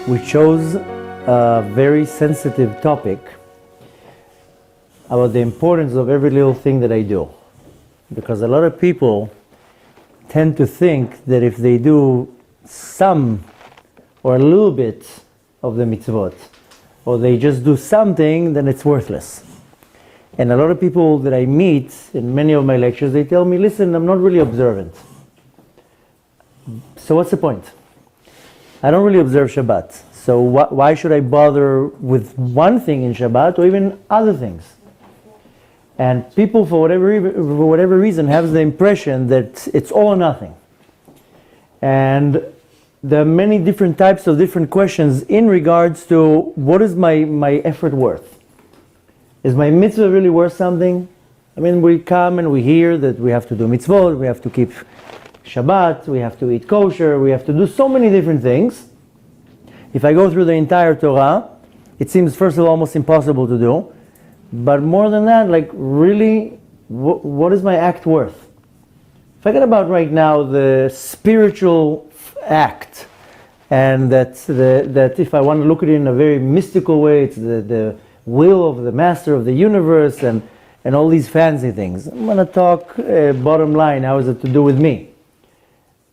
We chose a very sensitive topic about the importance of every little thing that I do. Because a lot of people tend to think that if they do some or a little bit of the mitzvot, or they just do something, then it's worthless. And a lot of people that I meet in many of my lectures, they tell me, listen, I'm not really observant. So what's the point? I don't really observe Shabbat. So why should I bother with one thing in Shabbat or even other things? And people, for whatever reason, have the impression that it's all or nothing. And there are many different types of different questions in regards to what is my effort worth? Is my mitzvah really worth something? I mean, we come and we hear that we have to do mitzvot, we have to keep Shabbat, we have to eat kosher, we have to do so many different things. If I go through the entire Torah, it seems first of all almost impossible to do. But more than that, like really, what is my act worth? Forget about right now the spiritual act, and that if I want to look at it in a very mystical way, it's the will of the master of the universe and all these fancy things. I'm going to talk bottom line, how is it to do with me?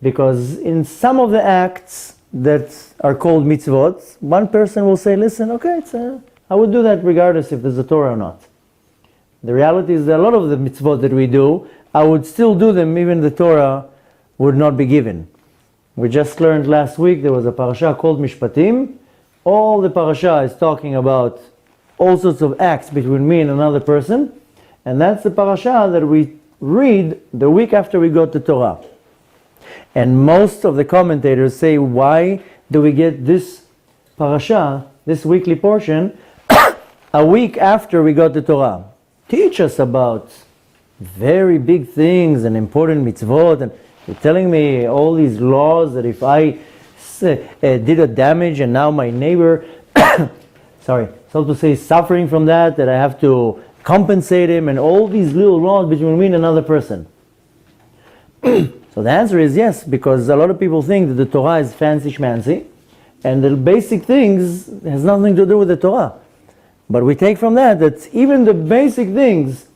Because in some of the acts that are called mitzvot, one person will say, listen, okay, I would do that regardless if there's a Torah or not. The reality is that a lot of the mitzvot that we do, I would still do them even the Torah would not be given. We just learned last week there was a parasha called Mishpatim. All the parasha is talking about all sorts of acts between me and another person, and that's the parasha that we read the week after we got the Torah. And most of the commentators say, why do we get this parasha, this weekly portion, a week after we got the Torah? Teach us about very big things and important mitzvot, and you're telling me all these laws that if I did a damage and now my neighbor, so to say, suffering from that I have to compensate him, and all these little laws between me and another person. So the answer is yes, because a lot of people think that the Torah is fancy schmancy, and the basic things has nothing to do with the Torah. But we take from that even the basic things,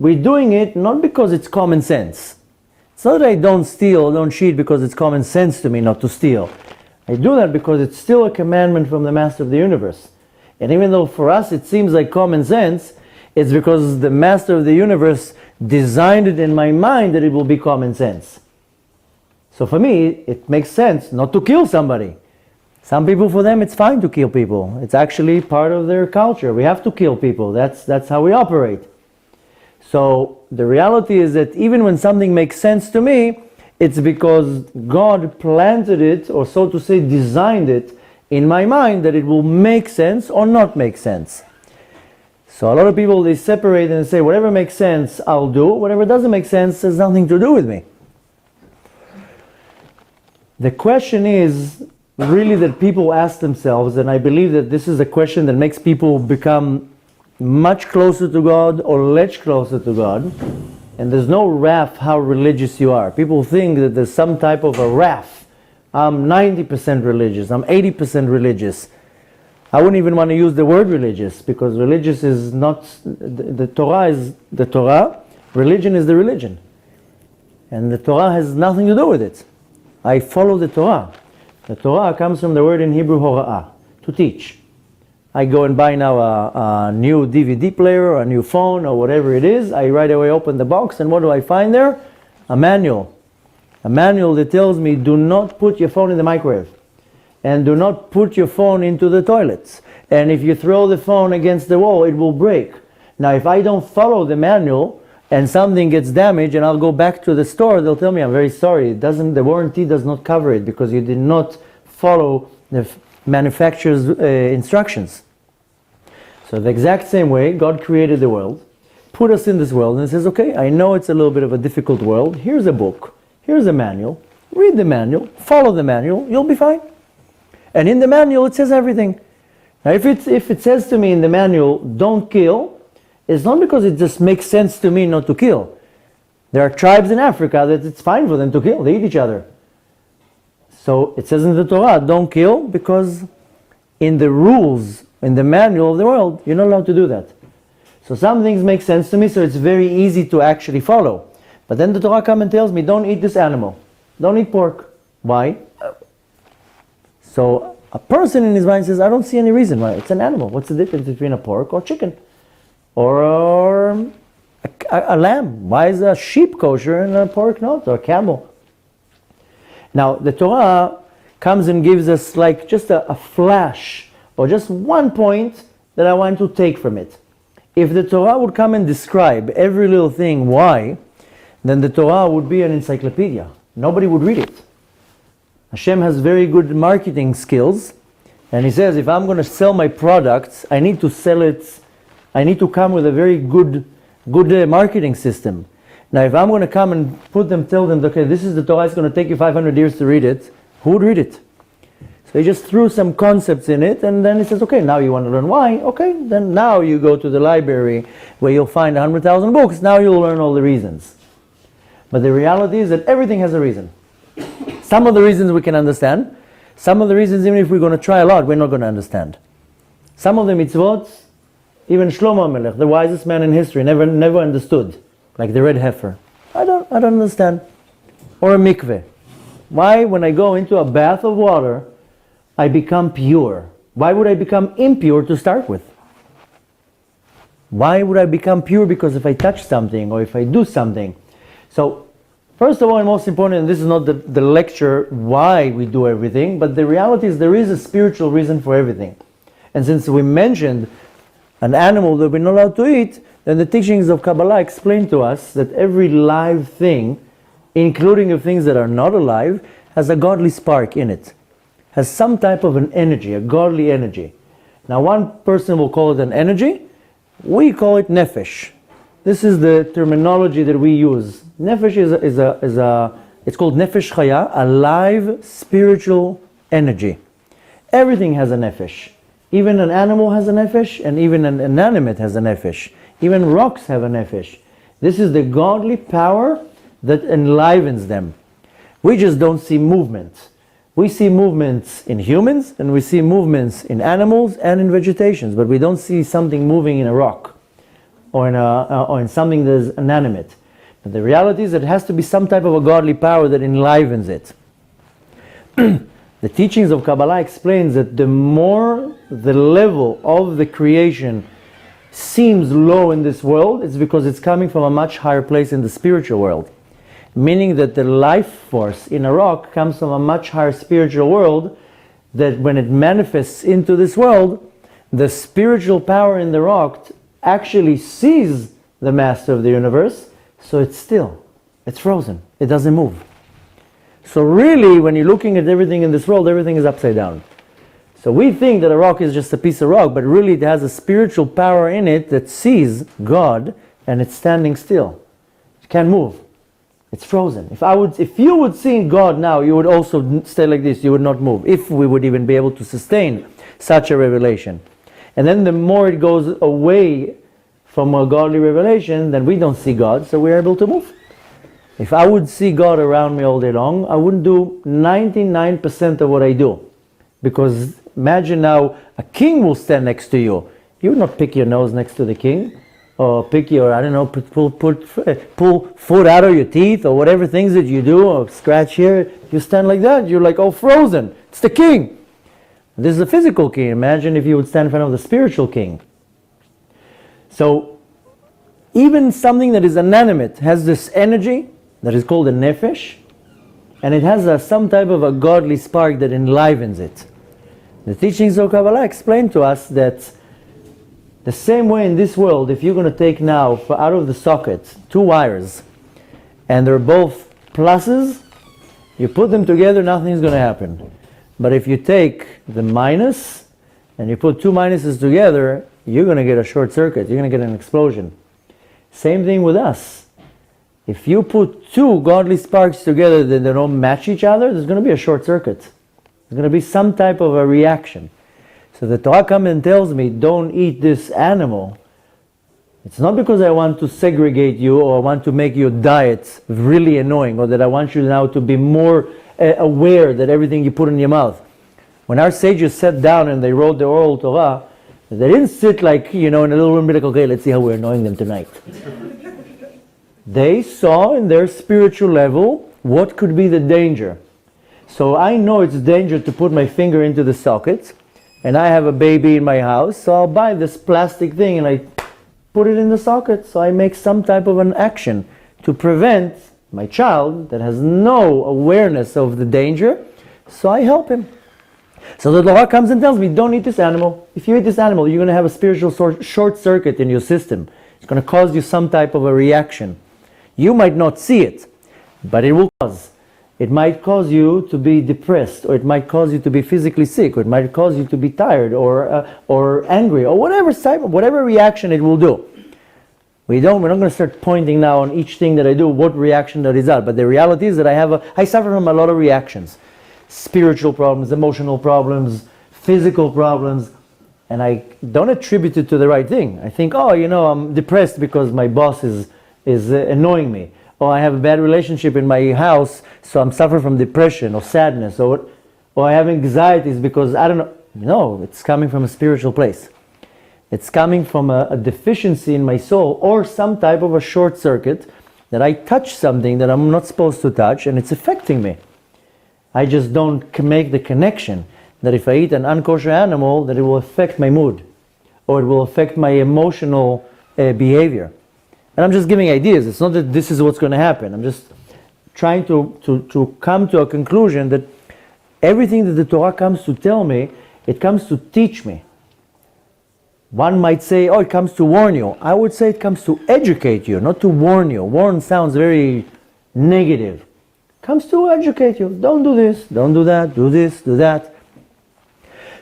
we're doing it not because it's common sense. It's not that I don't steal, don't cheat because it's common sense to me not to steal. I do that because it's still a commandment from the Master of the Universe. And even though for us it seems like common sense, it's because the Master of the Universe designed it in my mind that it will be common sense. So for me, it makes sense not to kill somebody. Some people, for them, it's fine to kill people. It's actually part of their culture. We have to kill people. That's how we operate. So the reality is that even when something makes sense to me, it's because God planted it, or so to say, designed it in my mind that it will make sense or not make sense. So a lot of people, they separate and say, whatever makes sense, I'll do. Whatever doesn't make sense has nothing to do with me. The question is really that people ask themselves, and I believe that this is a question that makes people become much closer to God or less closer to God. And there's no raf how religious you are. People think that there's some type of a raf. I'm 90% religious, I'm 80% religious. I wouldn't even want to use the word religious, because religious is not, the Torah is the Torah, religion is the religion. And the Torah has nothing to do with it. I follow the Torah. The Torah comes from the word in Hebrew, hora'ah, to teach. I go and buy now a new DVD player, or a new phone, or whatever it is. I right away open the box, and what do I find there? A manual. A manual that tells me, do not put your phone in the microwave. And do not put your phone into the toilets. And if you throw the phone against the wall, it will break. Now, if I don't follow the manual, and something gets damaged, and I'll go back to the store, they'll tell me, I'm very sorry, the warranty does not cover it, because you did not follow the manufacturer's instructions. So the exact same way, God created the world, put us in this world, and says, okay, I know it's a little bit of a difficult world, here's a book, here's a manual, read the manual, follow the manual, you'll be fine. And in the manual it says everything. Now if it says to me in the manual, don't kill, it's not because it just makes sense to me not to kill. There are tribes in Africa that it's fine for them to kill, they eat each other. So it says in the Torah, don't kill, because in the rules, in the manual of the world, you're not allowed to do that. So some things make sense to me, so it's very easy to actually follow. But then the Torah comes and tells me, don't eat this animal. Don't eat pork. Why? So a person in his mind says, I don't see any reason why. It's an animal. What's the difference between a pork or chicken? Or a lamb? Why is a sheep kosher and a pork not? Or a camel? Now, the Torah comes and gives us like just a flash, or just one point that I want to take from it. If the Torah would come and describe every little thing why, then the Torah would be an encyclopedia. Nobody would read it. Hashem has very good marketing skills, and he says, if I'm going to sell my products, I need to sell it, I need to come with a very good marketing system. Now, if I'm going to come and tell them, okay, this is the Torah, it's going to take you 500 years to read it, who would read it? So he just threw some concepts in it, and then he says, okay, now you want to learn why? Okay, then now you go to the library where you'll find 100,000 books, now you'll learn all the reasons. But the reality is that everything has a reason. Some of the reasons we can understand, some of the reasons, even if we're going to try a lot, we're not going to understand. Some of the mitzvot, even Shlomo Melech, the wisest man in history, never understood, like the red heifer. I don't understand. Or a mikveh. Why, when I go into a bath of water, I become pure? Why would I become impure to start with? Why would I become pure? Because if I touch something or if I do something. So, first of all, and most important, and this is not the lecture why we do everything, but the reality is there is a spiritual reason for everything. And since we mentioned an animal that we're not allowed to eat, then the teachings of Kabbalah explain to us that every live thing, including the things that are not alive, has a godly spark in it. Has some type of an energy, a godly energy. Now, one person will call it an energy, we call it nefesh. This is the terminology that we use. Nefesh it's called nefesh chaya, a live spiritual energy. Everything has a nefesh. Even an animal has a nefesh, and even an inanimate has a nefesh. Even rocks have a nefesh. This is the godly power that enlivens them. We just don't see movement. We see movements in humans, and we see movements in animals and in vegetations, but we don't see something moving in a rock or in something that is inanimate. But the reality is that it has to be some type of a godly power that enlivens it. The teachings of Kabbalah explains that the more the level of the creation seems low in this world, it's because it's coming from a much higher place in the spiritual world. Meaning that the life force in a rock comes from a much higher spiritual world, that when it manifests into this world, the spiritual power in the rock actually sees the master of the universe, so it's still, it's frozen, it doesn't move. So really, when you're looking at everything in this world, everything is upside down. So we think that a rock is just a piece of rock, but really it has a spiritual power in it that sees God, and it's standing still. It can't move. It's frozen. If you would see God now, you would also stay like this. You would not move. If we would even be able to sustain such a revelation. And then the more it goes away from a godly revelation, then we don't see God, so we're able to move. If I would see God around me all day long, I wouldn't do 99% of what I do. Because imagine now, a king will stand next to you. You would not pick your nose next to the king. Or pick your, I don't know, pull food out of your teeth, or whatever things that you do, or scratch here. You stand like that, you're like, oh, frozen. It's the king. This is a physical king. Imagine if you would stand in front of the spiritual king. So, even something that is inanimate has this energy that is called a nefesh, and it has some type of a godly spark that enlivens it. The teachings of Kabbalah explain to us that the same way in this world, if you're going to take now out of the socket 2 wires, and they're both pluses, you put them together, nothing's going to happen. But if you take the minus, and you put 2 minuses together, you're going to get a short circuit, you're going to get an explosion. Same thing with us. If you put 2 godly sparks together that they don't match each other, there's going to be a short circuit. There's going to be some type of a reaction. So the Torah comes and tells me, don't eat this animal. It's not because I want to segregate you, or I want to make your diet really annoying, or that I want you now to be more aware that everything you put in your mouth. When our sages sat down and they wrote the oral Torah, they didn't sit like, in a little room, like, okay, let's see how we're annoying them tonight. They saw in their spiritual level what could be the danger. So I know it's danger to put my finger into the socket, and I have a baby in my house, so I'll buy this plastic thing and I put it in the socket. So I make some type of an action to prevent my child that has no awareness of the danger, so I help him. So the Torah comes and tells me, don't eat this animal. If you eat this animal, you're going to have a spiritual short circuit in your system. It's going to cause you some type of a reaction. You might not see it, but it will cause. It might cause you to be depressed, or it might cause you to be physically sick, or it might cause you to be tired, or angry, or whatever reaction it will do. We're not going to start pointing now on each thing that I do, what reaction that is out. But the reality is that I suffer from a lot of reactions. Spiritual problems, emotional problems, physical problems, and I don't attribute it to the right thing. I think, I'm depressed because my boss is annoying me. Or I have a bad relationship in my house, so I'm suffering from depression or sadness, or I have anxieties because I don't know. No, it's coming from a spiritual place. It's coming from a deficiency in my soul, or some type of a short circuit that I touch something that I'm not supposed to touch, and it's affecting me. I just don't make the connection that if I eat an unkosher animal, that it will affect my mood, or it will affect my emotional behavior. And I'm just giving ideas. It's not that this is what's going to happen. I'm just trying to come to a conclusion that everything that the Torah comes to tell me, it comes to teach me. One might say, it comes to warn you. I would say it comes to educate you, not to warn you. Warn sounds very negative. It comes to educate you. Don't do this, don't do that, do this, do that.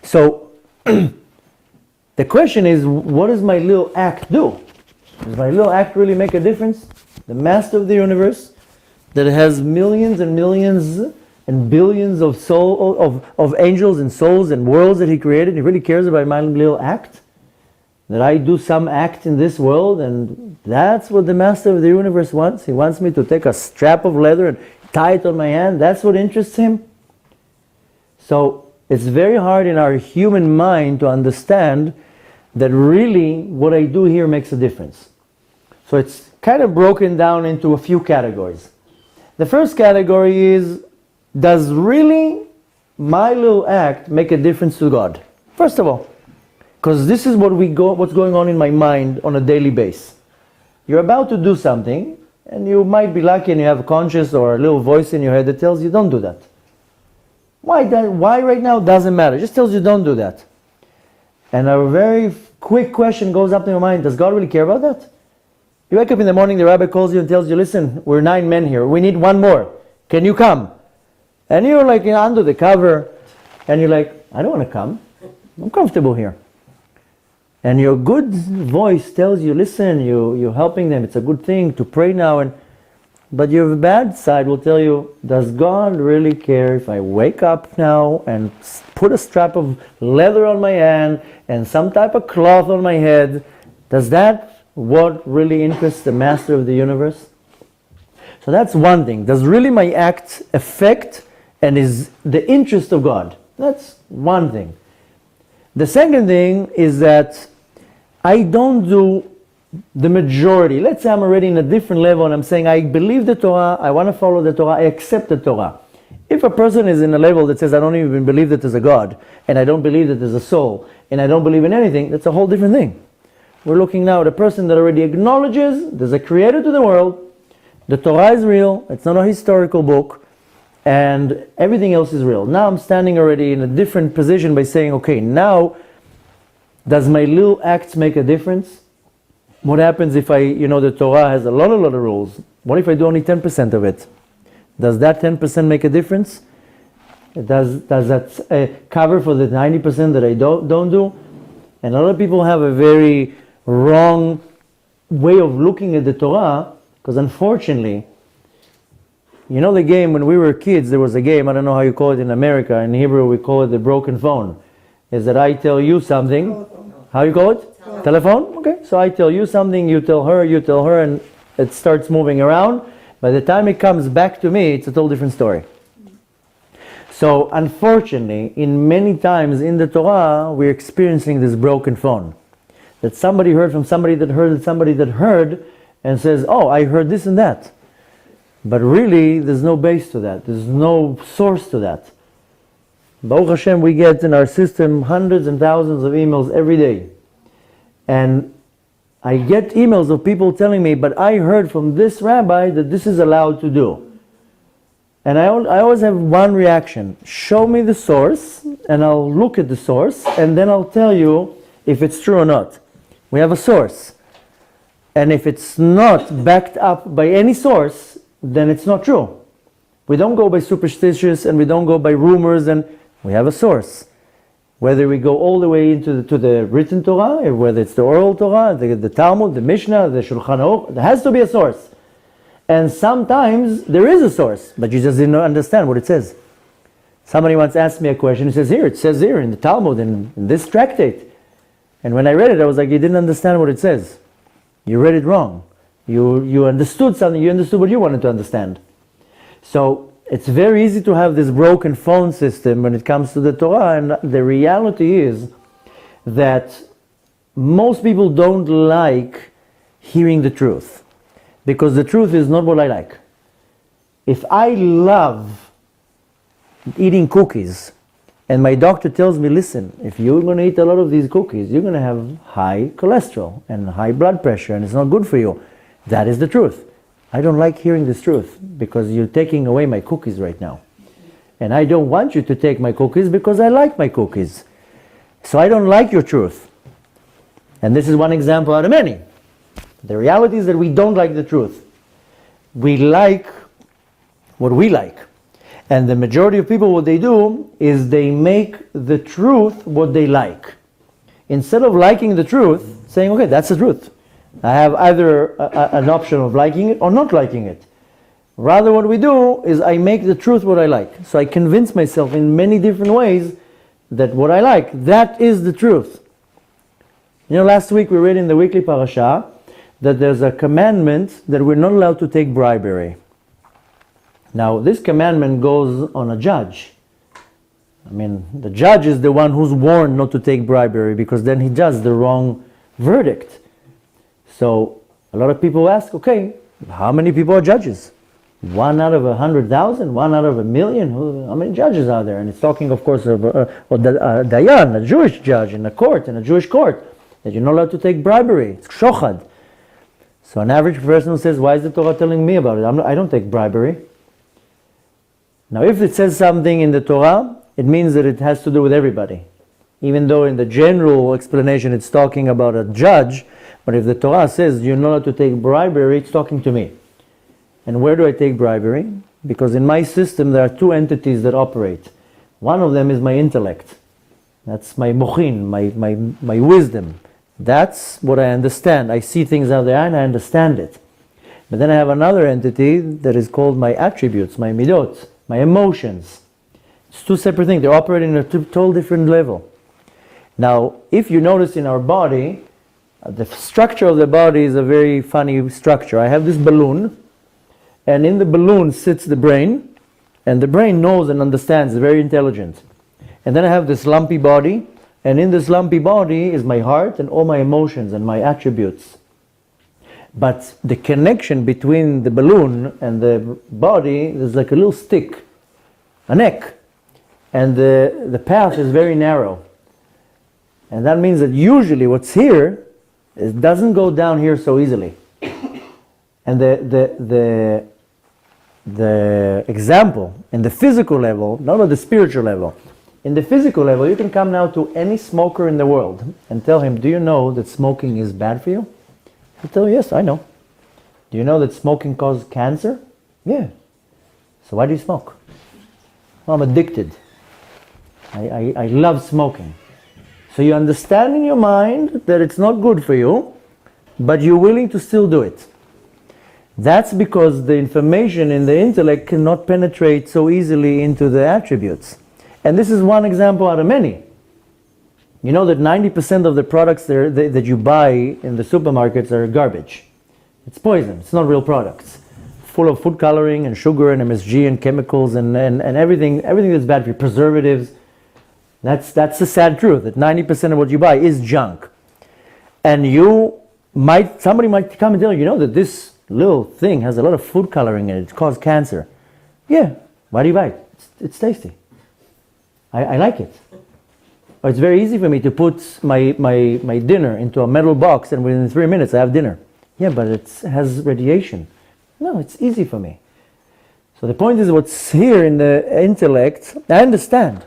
So, the question is, what does my little act do? Does my little act really make a difference? The master of the universe, that has millions and millions and billions of angels and souls and worlds that he created, he really cares about my little act? That I do some act in this world, and that's what the master of the universe wants? He wants me to take a strap of leather and tie it on my hand? That's what interests him? So it's very hard in our human mind to understand that really what I do here makes a difference. So it's kind of broken down into a few categories. The first category is, does really my little act make a difference to God? First of all, because this is what's going on in my mind on a daily basis. You're about to do something, and you might be lucky and you have a conscience or a little voice in your head that tells you don't do that. Why right now? Doesn't matter. It just tells you don't do that. And a very quick question goes up in your mind, does God really care about that? You wake up in the morning, the rabbi calls you and tells you, listen, we're 9 men here. We need 1 more. Can you come? And you're like under the cover, and you're like, I don't want to come. I'm comfortable here. And your good voice tells you, listen, you're helping them. It's a good thing to pray now. But your bad side will tell you, does God really care if I wake up now and put a strap of leather on my hand and some type of cloth on my head? Does that what really interests the master of the universe? So that's one thing. Does really my act affect and is the interest of God? That's one thing. The second thing is that I don't do the majority. Let's say I'm already in a different level and I'm saying I believe the Torah, I want to follow the Torah, I accept the Torah. If a person is in a level that says I don't even believe that there's a God, and I don't believe that there's a soul, and I don't believe in anything, that's a whole different thing. We're looking now at a person that already acknowledges there's a creator to the world, the Torah is real, it's not a historical book, and everything else is real. Now I'm standing already in a different position by saying, okay, now does my little acts make a difference? What happens if the Torah has a lot of rules. What if I do only 10% of it? Does that 10% make a difference? Does that cover for the 90% that I don't do? And a lot of people have a very wrong way of looking at the Torah, because unfortunately, the game when we were kids, there was a game, I don't know how you call it in America, in Hebrew we call it the broken phone. Is that I tell you something, how you call it? Telephone? Okay, so I tell you something, you tell her, and it starts moving around. By the time it comes back to me, it's a totally different story. So unfortunately, in many times in the Torah, we're experiencing this broken phone. That somebody heard from somebody that heard somebody that heard, and says, oh, I heard this and that. But really, there's no base to that. There's no source to that. Baruch Hashem, we get in our system hundreds and thousands of emails every day. And I get emails of people telling me, but I heard from this rabbi that this is allowed to do. And I always have one reaction. Show me the source, and I'll look at the source, and then I'll tell you if it's true or not. We have a source. And if it's not backed up by any source, then it's not true. We don't go by superstitious, and we don't go by rumors, and we have a source. Whether we go all the way into the written Torah, or whether it's the oral Torah, the Talmud, the Mishnah, the Shulchan Aruch, there has to be a source. And sometimes there is a source, but you just didn't understand what it says. Somebody once asked me a question, it says here in the Talmud, in this tractate. And when I read it, I was like, you didn't understand what it says. You read it wrong. You understood something, you understood what you wanted to understand. So it's very easy to have this broken phone system when it comes to the Torah, and the reality is that most people don't like hearing the truth, because the truth is not what I like. If I love eating cookies, and my doctor tells me, listen, if you're going to eat a lot of these cookies, you're going to have high cholesterol and high blood pressure, and it's not good for you. That is the truth. I don't like hearing this truth, because you're taking away my cookies right now. And I don't want you to take my cookies because I like my cookies. So I don't like your truth. And this is one example out of many. The reality is that we don't like the truth. We like what we like. And the majority of people, what they do is they make the truth what they like. Instead of liking the truth, saying, okay, that's the truth. I have either an option of liking it or not liking it. Rather, what we do is I make the truth what I like. So I convince myself in many different ways that what I like, that is the truth. You know, last week we read in the weekly parasha that there's a commandment that we're not allowed to take bribery. Now, this commandment goes on a judge. I mean, the judge is the one who's warned not to take bribery, because then he does the wrong verdict. So a lot of people ask, okay, how many people are judges? 1 out of 100,000? 1 out of 1,000,000? How many judges are there? And it's talking, of course, of a dayan, a Jewish judge in a court, in a Jewish court, that you're not allowed to take bribery. It's shochad. So an average person who says, why is the Torah telling me about it? I don't take bribery. Now, if it says something in the Torah, it means that it has to do with everybody. Even though in the general explanation it's talking about a judge, but if the Torah says you're not allowed to take bribery, it's talking to me. And where do I take bribery? Because in my system there are two entities that operate. One of them is my intellect. That's my mochin, my wisdom. That's what I understand. I see things out there and I understand it. But then I have another entity that is called my attributes, my midot, my emotions. It's two separate things. They're operating at a total different level. Now, if you notice in our body, the structure of the body is a very funny structure. I have this balloon, and in the balloon sits the brain, and the brain knows and understands, it's very intelligent. And then I have this lumpy body, and in this lumpy body is my heart and all my emotions and my attributes. But the connection between the balloon and the body is like a little stick, a neck, and the path is very narrow. And that means that usually what's here, it doesn't go down here so easily. And the example in the physical level, not at the spiritual level, in the physical level, you can come now to any smoker in the world and tell him, do you know that smoking is bad for you? He'll tell you, yes, I know. Do you know that smoking causes cancer? Yeah. So why do you smoke? Well, I'm addicted. I love smoking. So you understand in your mind that it's not good for you, but you're willing to still do it. That's because the information in the intellect cannot penetrate so easily into the attributes. And this is one example out of many. You know that 90% of the products that you buy in the supermarkets are garbage. It's poison. It's not real products. full of food coloring and sugar and MSG and chemicals and everything that's bad for you, preservatives. That's the sad truth, that 90% of what you buy is junk. And somebody might come and tell you, that this little thing has a lot of food coloring in it, it causes cancer. Yeah, why do you buy it? It's tasty. I like it. Or it's very easy for me to put my dinner into a metal box and within 3 minutes I have dinner. Yeah, but it has radiation. No, it's easy for me. So the point is, what's here in the intellect, I understand.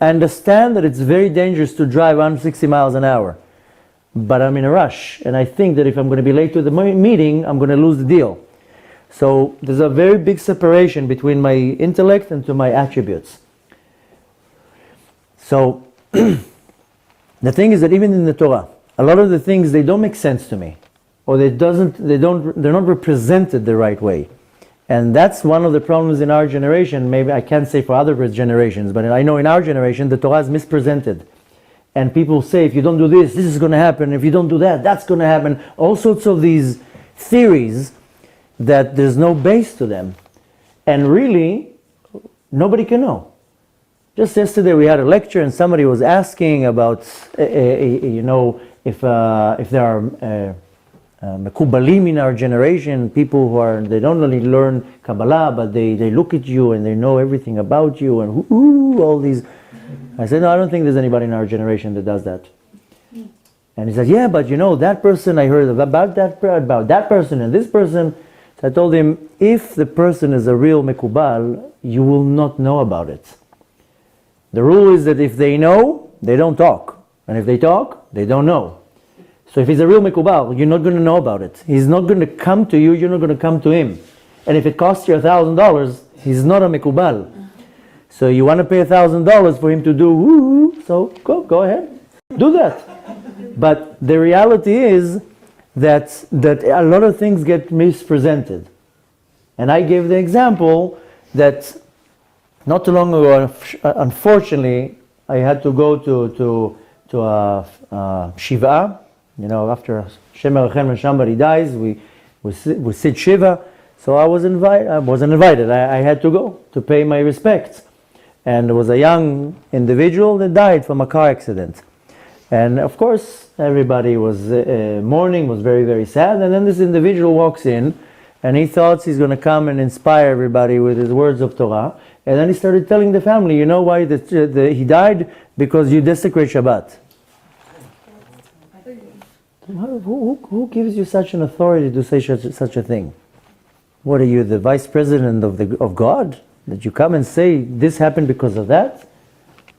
I understand that it's very dangerous to drive 160 miles an hour. But I'm in a rush, and I think that if I'm going to be late to the meeting, I'm going to lose the deal. So there's a very big separation between my intellect and to my attributes. So the thing is that even in the Torah, a lot of the things, they don't make sense to me, or they're not represented the right way. And that's one of the problems in our generation. Maybe I can't say for other generations, but I know in our generation the Torah is mispresented. And people say, if you don't do this, this is going to happen. If you don't do that, that's going to happen. All sorts of these theories that there's no base to them. And really, nobody can know. Just yesterday we had a lecture and somebody was asking about, if there are Mekubalim in our generation, people they don't only learn Kabbalah, but they look at you and they know everything about you and all these. I said, no, I don't think there's anybody in our generation that does that. And he said, yeah, but that person, I heard about that person and this person. So I told him, if the person is a real Mekubal, you will not know about it. The rule is that if they know, they don't talk. And if they talk, they don't know. So if he's a real Mekubal, you're not going to know about it. He's not going to come to you, you're not going to come to him. And if it costs you $1,000, he's not a Mekubal. So you want to pay $1,000 for him to do woo, so go ahead, do that. But the reality is that a lot of things get mispresented. And I gave the example that not too long ago, unfortunately, I had to go to a Shiva. After Shem Erachem, when somebody dies, we sit Shiva. So I wasn't invited. I had to go to pay my respects. And there was a young individual that died from a car accident. And of course, everybody was mourning, was very, very sad. And then this individual walks in, and he thought he's going to come and inspire everybody with his words of Torah. And then he started telling the family, you know why he died? Because you desecrate Shabbat. Who gives you such an authority to say such a thing? What are you, the vice president of God? That you come and say this happened because of that?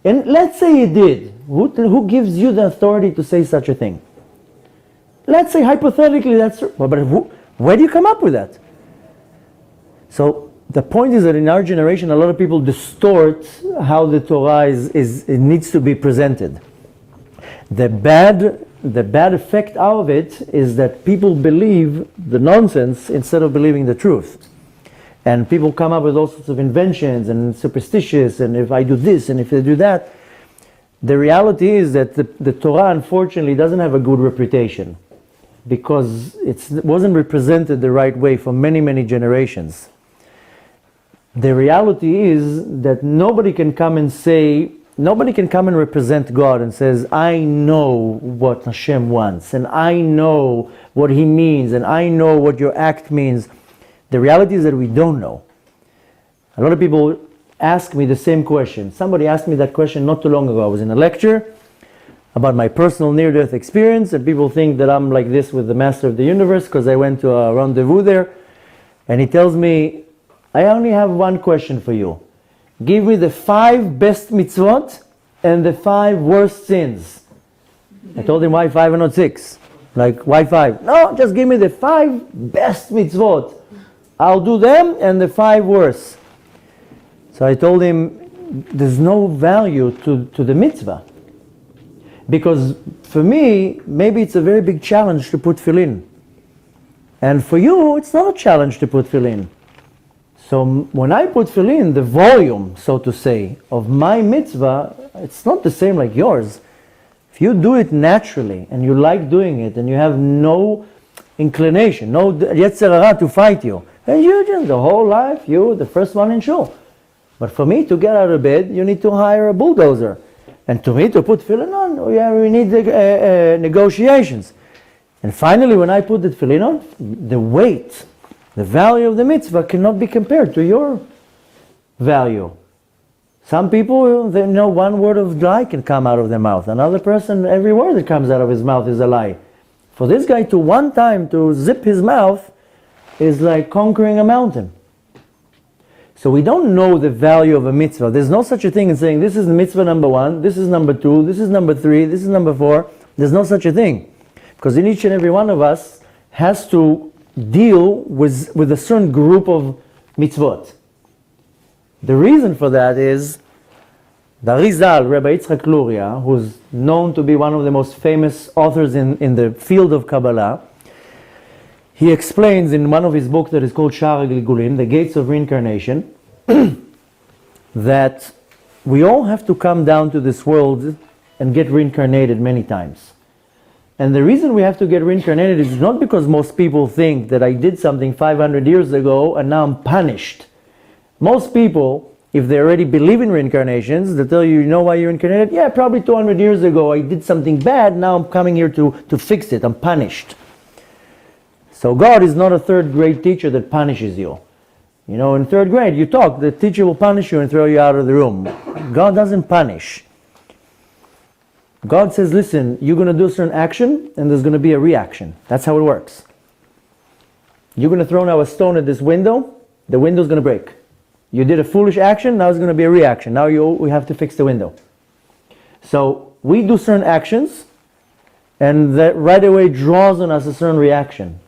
And let's say it did. Who gives you the authority to say such a thing? Let's say hypothetically that's true. But where do you come up with that? So the point is that in our generation, a lot of people distort how the Torah it needs to be presented. The bad effect out of it is that people believe the nonsense instead of believing the truth. And people come up with all sorts of inventions and superstitious, and if I do this and if I do that. The reality is that the Torah, unfortunately, doesn't have a good reputation because it wasn't represented the right way for many, many generations. The reality is that nobody can come and represent God and says, I know what Hashem wants, and I know what He means, and I know what your act means. The reality is that we don't know. A lot of people ask me the same question. Somebody asked me that question not too long ago. I was in a lecture about my personal near-death experience, and people think that I'm like this with the Master of the Universe because I went to a rendezvous there. And he tells me, I only have one question for you. Give me the 5 best mitzvot and the 5 worst sins. I told him, why 5 and not 6? Like, why 5? No, just give me the 5 best mitzvot. I'll do them and the 5 worst. So I told him, there's no value to the mitzvah. Because for me, maybe it's a very big challenge to put tefillin. And for you, it's not a challenge to put tefillin. So when I put tefillin, the volume, so to say, of my mitzvah, it's not the same like yours. If you do it naturally and you like doing it and you have no inclination, no yetzer hara to fight you, And you just, the whole life, you, the first one in shul. But for me to get out of bed, you need to hire a bulldozer. And to me to put tefillin on, we need negotiations. And finally, when I put the tefillin on, the weight, the value of the mitzvah cannot be compared to your value. Some people, they know one word of lie can come out of their mouth. Another person, every word that comes out of his mouth is a lie. For this guy to one time to zip his mouth is like conquering a mountain. So we don't know the value of a mitzvah. There's no such a thing as saying this is mitzvah number 1, this is number 2, this is number 3, this is number 4. There's no such a thing. Because in each and every one of us has to deal with a certain group of mitzvot. The reason for that is the Arizal, Rabbi Yitzchak Luria, who's known to be one of the most famous authors in the field of Kabbalah, he explains in one of his books that is called Sha'ar HaGilgulim, The Gates of Reincarnation, that we all have to come down to this world and get reincarnated many times. And the reason we have to get reincarnated is not because most people think that I did something 500 years ago and now I'm punished. Most people, if they already believe in reincarnations, they tell you, you know why you're incarnated? Yeah, probably 200 years ago I did something bad, now I'm coming here to fix it, I'm punished. So God is not a third grade teacher that punishes you. You know, in third grade you talk, the teacher will punish you and throw you out of the room. God doesn't punish. God says, listen, you're going to do a certain action and there's going to be a reaction. That's how it works. You're going to throw now a stone at this window, the window's going to break. You did a foolish action, now it's going to be a reaction. Now we have to fix the window. So we do certain actions and that right away draws on us a certain reaction.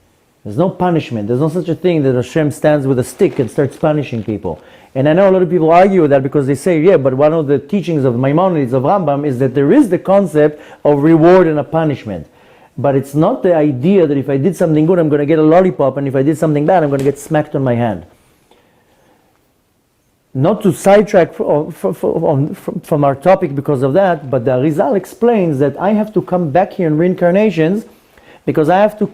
There's no punishment. There's no such a thing that Hashem stands with a stick and starts punishing people. And I know a lot of people argue with that because they say, yeah, but one of the teachings of Maimonides, of Rambam, is that there is the concept of reward and a punishment. But it's not the idea that if I did something good, I'm going to get a lollipop, and if I did something bad, I'm going to get smacked on my hand. Not to sidetrack from our topic because of that, but the Arizal explains that I have to come back here in reincarnations because I have to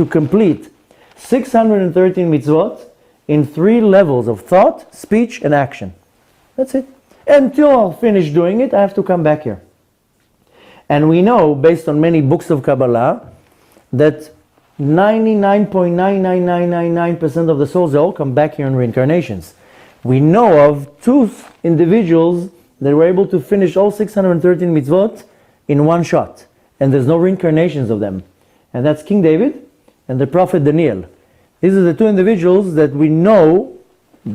complete 613 mitzvot in 3 levels of thought, speech, and action. That's it. Until I'll finish doing it, I have to come back here. And we know, based on many books of Kabbalah, that 99.99999% of the souls, they all come back here in reincarnations. We know of 2 individuals that were able to finish all 613 mitzvot in one shot. And there's no reincarnations of them. And that's King David and the prophet Daniel. These are the 2 individuals that we know,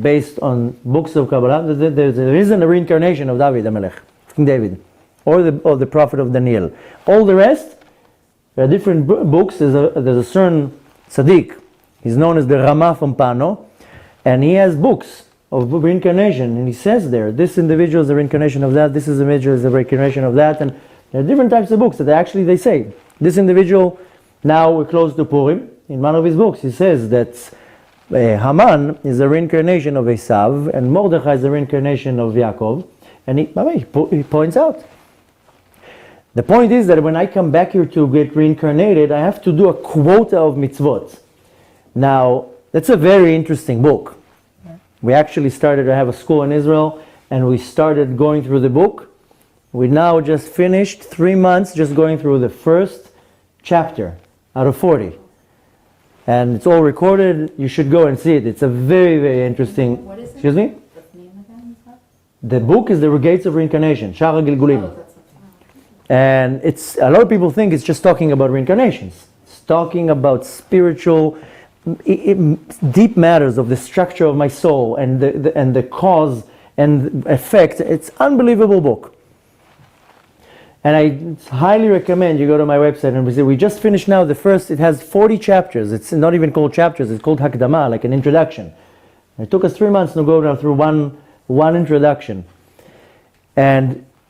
based on books of Kabbalah, that there isn't a reincarnation of David HaMelech, King David, or the prophet of Daniel. All the rest, there are different books. There's a certain tzaddik. He's known as the Rama from Pano, and he has books of reincarnation, and he says there, this individual is a reincarnation of that, this is individual is a reincarnation of that, and there are different types of books that they say, this individual, now we're close to Purim, in one of his books he says that Haman is a reincarnation of Esav, and Mordechai is a reincarnation of Yaakov, and he points out. The point is that when I come back here to get reincarnated, I have to do a quota of mitzvot. Now, that's a very interesting book. We actually started to have a school in Israel, and we started going through the book. We now just finished 3 months just going through the first chapter out of 40. And it's all recorded. You should go and see it. It's a very, very interesting... What is it? Excuse me? What's the name again? The book is The Gates of Reincarnation, Sha'ar HaGilgulim. Oh, that's And it's a lot of people think it's just talking about reincarnations. It's talking about spiritual... deep matters of the structure of my soul and the cause and effect. It's an unbelievable book. And I highly recommend you go to my website and we just finished now the first, it has 40 chapters. It's not even called chapters, it's called Hakdama, like an introduction. It took us 3 months to go down through one introduction.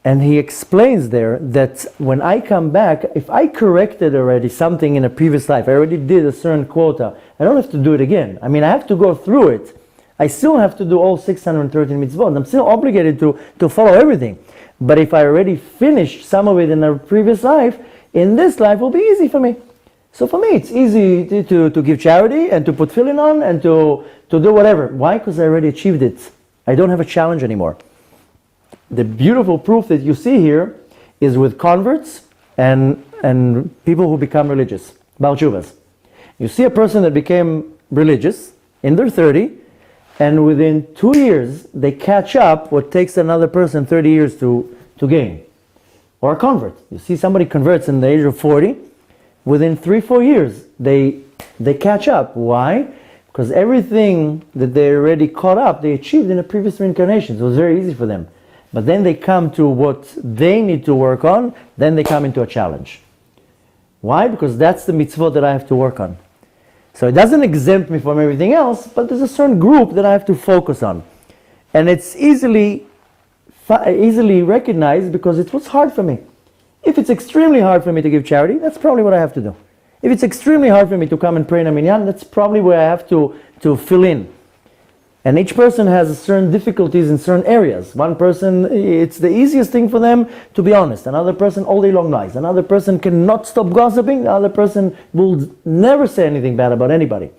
And he explains there that when I come back, if I corrected already something in a previous life, I already did a certain quota, I don't have to do it again. I mean, I have to go through it. I still have to do all 613 mitzvot. I'm still obligated to follow everything. But if I already finished some of it in a previous life, in this life will be easy for me. So for me, it's easy to give charity and to put filling on and to do whatever. Why? Because I already achieved it. I don't have a challenge anymore. The beautiful proof that you see here is with converts and people who become religious, Baal Teshuvas. You see a person that became religious in their 30, and within 2 years, they catch up what takes another person 30 years to gain. Or a convert. You see somebody converts in the age of 40, within 3-4 years, they catch up. Why? Because everything that they already caught up, they achieved in a previous reincarnation. So it was very easy for them. But then they come to what they need to work on, then they come into a challenge. Why? Because that's the mitzvot that I have to work on. So it doesn't exempt me from everything else, but there's a certain group that I have to focus on. And it's easily recognized because it was hard for me. If it's extremely hard for me to give charity, that's probably what I have to do. If it's extremely hard for me to come and pray in a minyan, that's probably where I have to fill in. And each person has certain difficulties in certain areas. One person, it's the easiest thing for them to be honest. Another person all day long lies. Another person cannot stop gossiping. The other person will never say anything bad about anybody.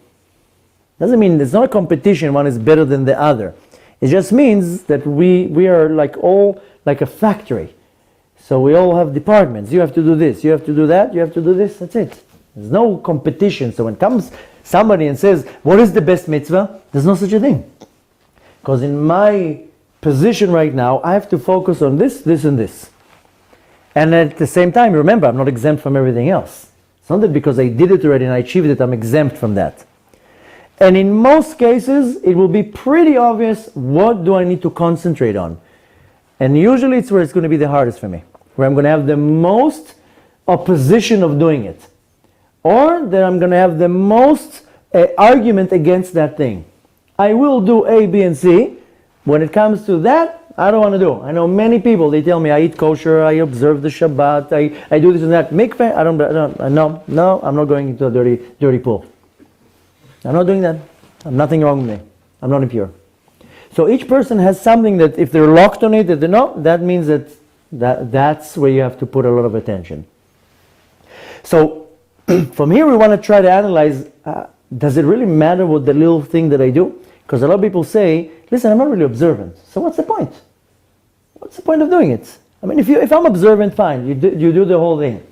Doesn't mean it's not a competition, one is better than the other. It just means that we are all like a factory. So we all have departments. You have to do this, you have to do that, you have to do this, that's it. There's no competition. So when comes somebody and says, what is the best mitzvah? There's no such a thing. Because in my position right now, I have to focus on this, this, and this. And at the same time, remember, I'm not exempt from everything else. It's not that because I did it already and I achieved it, I'm exempt from that. And in most cases, it will be pretty obvious what do I need to concentrate on. And usually it's where it's going to be the hardest for me, where I'm going to have the most opposition of doing it. Or that I'm going to have the most argument against that thing. I will do A, B, and C. When it comes to that, I don't want to do. I know many people, they tell me I eat kosher, I observe the Shabbat, I do this and that. Mikveh, no, I'm not going into a dirty pool. I'm not doing that. I'm nothing wrong with me. I'm not impure. So each person has something that if they're locked on it, that means that's where you have to put a lot of attention. So from here we want to try to analyze, does it really matter what the little thing that I do? Because a lot of people say, listen, I'm not really observant. So what's the point? What's the point of doing it? I mean, if I'm observant, fine, you do the whole thing.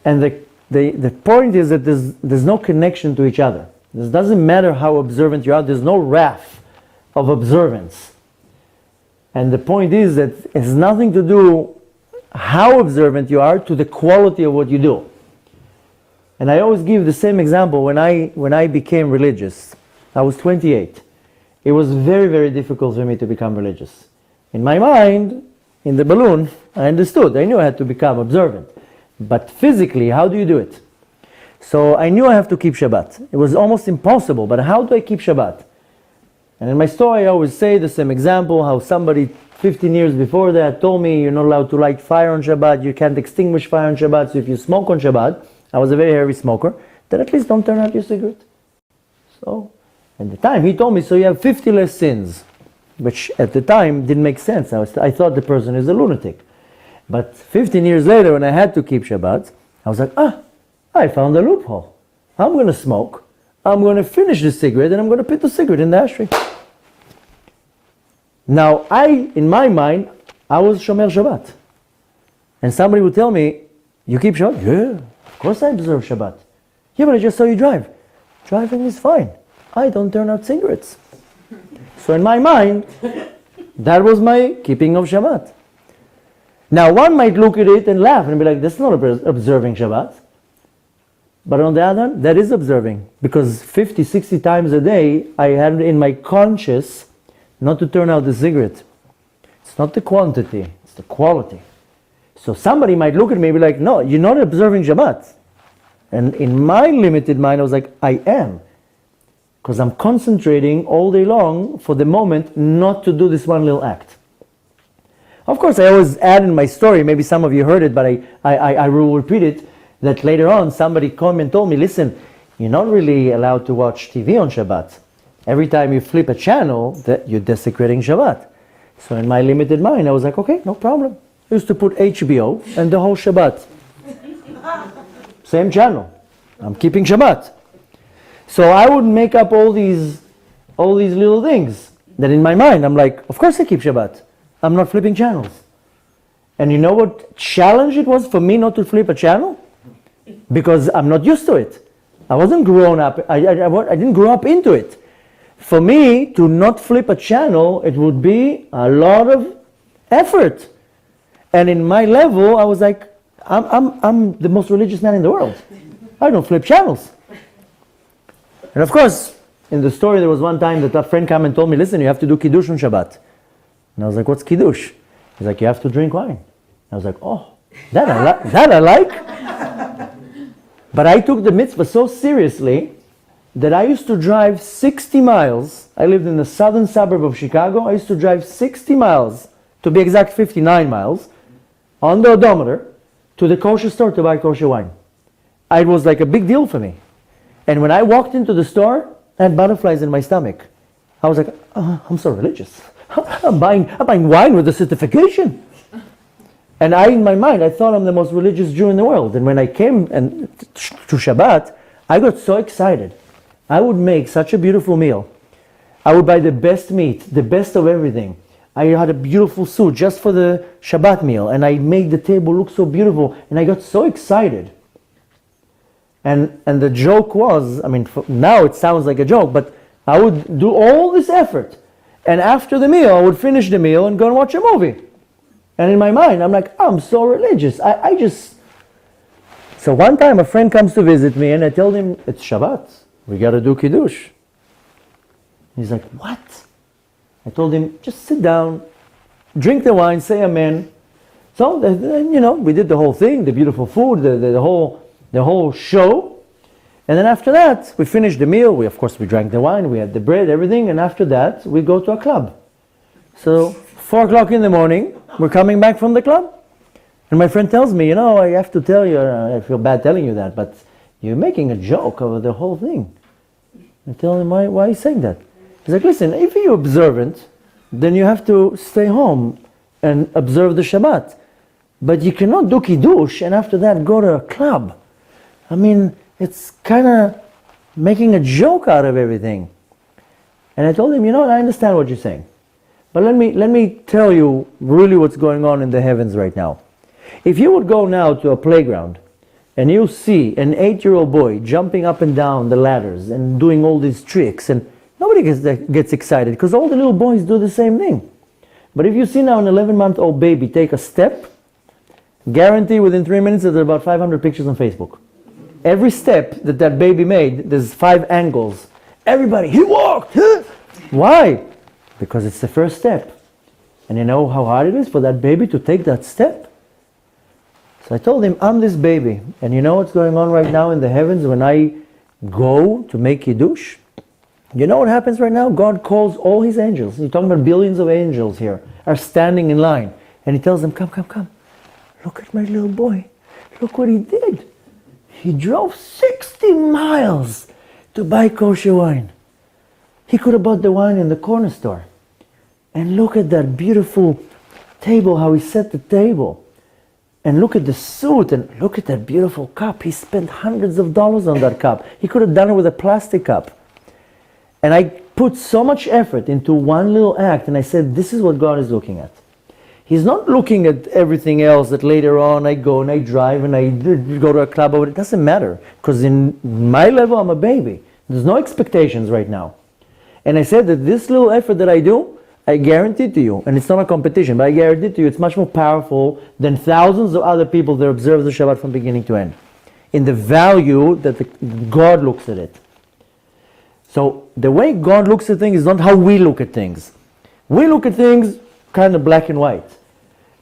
And the point is that there's no connection to each other. It doesn't matter how observant you are, there's no wrath of observance. And the point is that it has nothing to do how observant you are to the quality of what you do. And I always give the same example. When I became religious, I was 28. It was very, very difficult for me to become religious. In my mind, in the balloon, I understood. I knew I had to become observant. But physically, how do you do it? So I knew I have to keep Shabbat. It was almost impossible, but how do I keep Shabbat? And in my story, I always say the same example, how somebody 15 years before that told me you're not allowed to light fire on Shabbat, you can't extinguish fire on Shabbat, so if you smoke on Shabbat, I was a very heavy smoker, then at least don't turn out your cigarette. So, at the time, he told me, so you have 50 less sins, which at the time didn't make sense. I thought the person is a lunatic. But 15 years later, when I had to keep Shabbat, I was like, I found a loophole. I'm going to smoke, I'm going to finish the cigarette, and I'm going to put the cigarette in the ashtray. Now, in my mind, I was Shomer Shabbat. And somebody would tell me, you keep Shabbat? Yeah, of course I observe Shabbat. Yeah, but I just saw you drive. Driving is fine. I don't turn out cigarettes. So in my mind, that was my keeping of Shabbat. Now, one might look at it and laugh and be like, that's not observing Shabbat. But on the other hand, that is observing. Because 50, 60 times a day, I had in my conscience not to turn out the cigarette. It's not the quantity, it's the quality. So somebody might look at me and be like, no, you're not observing Shabbat. And in my limited mind, I was like, I am. Because I'm concentrating all day long for the moment not to do this one little act. Of course, I always add in my story, maybe some of you heard it, but I will repeat it, that later on somebody came and told me, listen, you're not really allowed to watch TV on Shabbat. Every time you flip a channel, that you're desecrating Shabbat. So in my limited mind, I was like, okay, no problem. I used to put HBO and the whole Shabbat. same channel. I'm keeping Shabbat. So I would make up all these little things that in my mind, I'm like, of course I keep Shabbat. I'm not flipping channels. And you know what challenge it was for me not to flip a channel? Because I'm not used to it. I wasn't grown up, I didn't grow up into it. For me to not flip a channel, it would be a lot of effort. And in my level, I was like, I'm the most religious man in the world. I don't flip channels. And of course, in the story, there was one time that a friend came and told me, listen, you have to do Kiddush on Shabbat. And I was like, what's Kiddush? He's like, you have to drink wine. I was like, oh, that I like. But I took the mitzvah so seriously that I used to drive 60 miles. I lived in the southern suburb of Chicago. I used to drive 60 miles, to be exact 59 miles, on the odometer, to the kosher store to buy kosher wine. It was like a big deal for me. And when I walked into the store, I had butterflies in my stomach. I was like, I'm so religious. I'm buying wine with a certification. And in my mind, I thought I'm the most religious Jew in the world. And when I came to Shabbat, I got so excited. I would make such a beautiful meal. I would buy the best meat, the best of everything. I had a beautiful suit just for the Shabbat meal. And I made the table look so beautiful. And I got so excited. And the joke was, I mean, now it sounds like a joke, but I would do all this effort. And after the meal, I would finish the meal and go and watch a movie. And in my mind, I'm like, I'm so religious. So one time a friend comes to visit me and I tell him, it's Shabbat. We got to do Kiddush. He's like, what? I told him, just sit down, drink the wine, say amen. So, we did the whole thing, the beautiful food, the whole show. And then after that, we finished the meal. We drank the wine, we had the bread, everything. And after that, we go to a club. So 4 o'clock in the morning, we're coming back from the club. And my friend tells me, I have to tell you, I feel bad telling you that, but you're making a joke over the whole thing. I tell him, why are you saying that? He's like, listen, if you're observant, then you have to stay home and observe the Shabbat. But you cannot do Kiddush and after that go to a club. I mean, it's kind of making a joke out of everything. And I told him, I understand what you're saying. But let me tell you really what's going on in the heavens right now. If you would go now to a playground and you see an 8-year-old boy jumping up and down the ladders and doing all these tricks, and nobody gets excited because all the little boys do the same thing. But if you see now an 11-month-old baby take a step, guarantee within 3 minutes that there are about 500 pictures on Facebook. Every step that baby made, there's 5 angles. Everybody, he walked! Huh? Why? Because it's the first step. And you know how hard it is for that baby to take that step? So I told him, I'm this baby. And you know what's going on right now in the heavens when I go to make Kiddush? You know what happens right now? God calls all his angels. You're talking about billions of angels here are standing in line. And he tells them, come, come, come. Look at my little boy. Look what he did. He drove 60 miles to buy kosher wine. He could have bought the wine in the corner store. And look at that beautiful table, how he set the table. And look at the suit, and look at that beautiful cup. He spent hundreds of dollars on that cup. He could have done it with a plastic cup. And I put so much effort into one little act, and I said, this is what God is looking at. He's not looking at everything else that later on I go and I drive and I go to a club. It doesn't matter, because in my level, I'm a baby. There's no expectations right now. And I said that this little effort that I do, I guarantee to you, and it's not a competition, but I guarantee to you it's much more powerful than thousands of other people that observe the Shabbat from beginning to end. In the value that God looks at it. So the way God looks at things is not how we look at things. We look at things kind of black and white.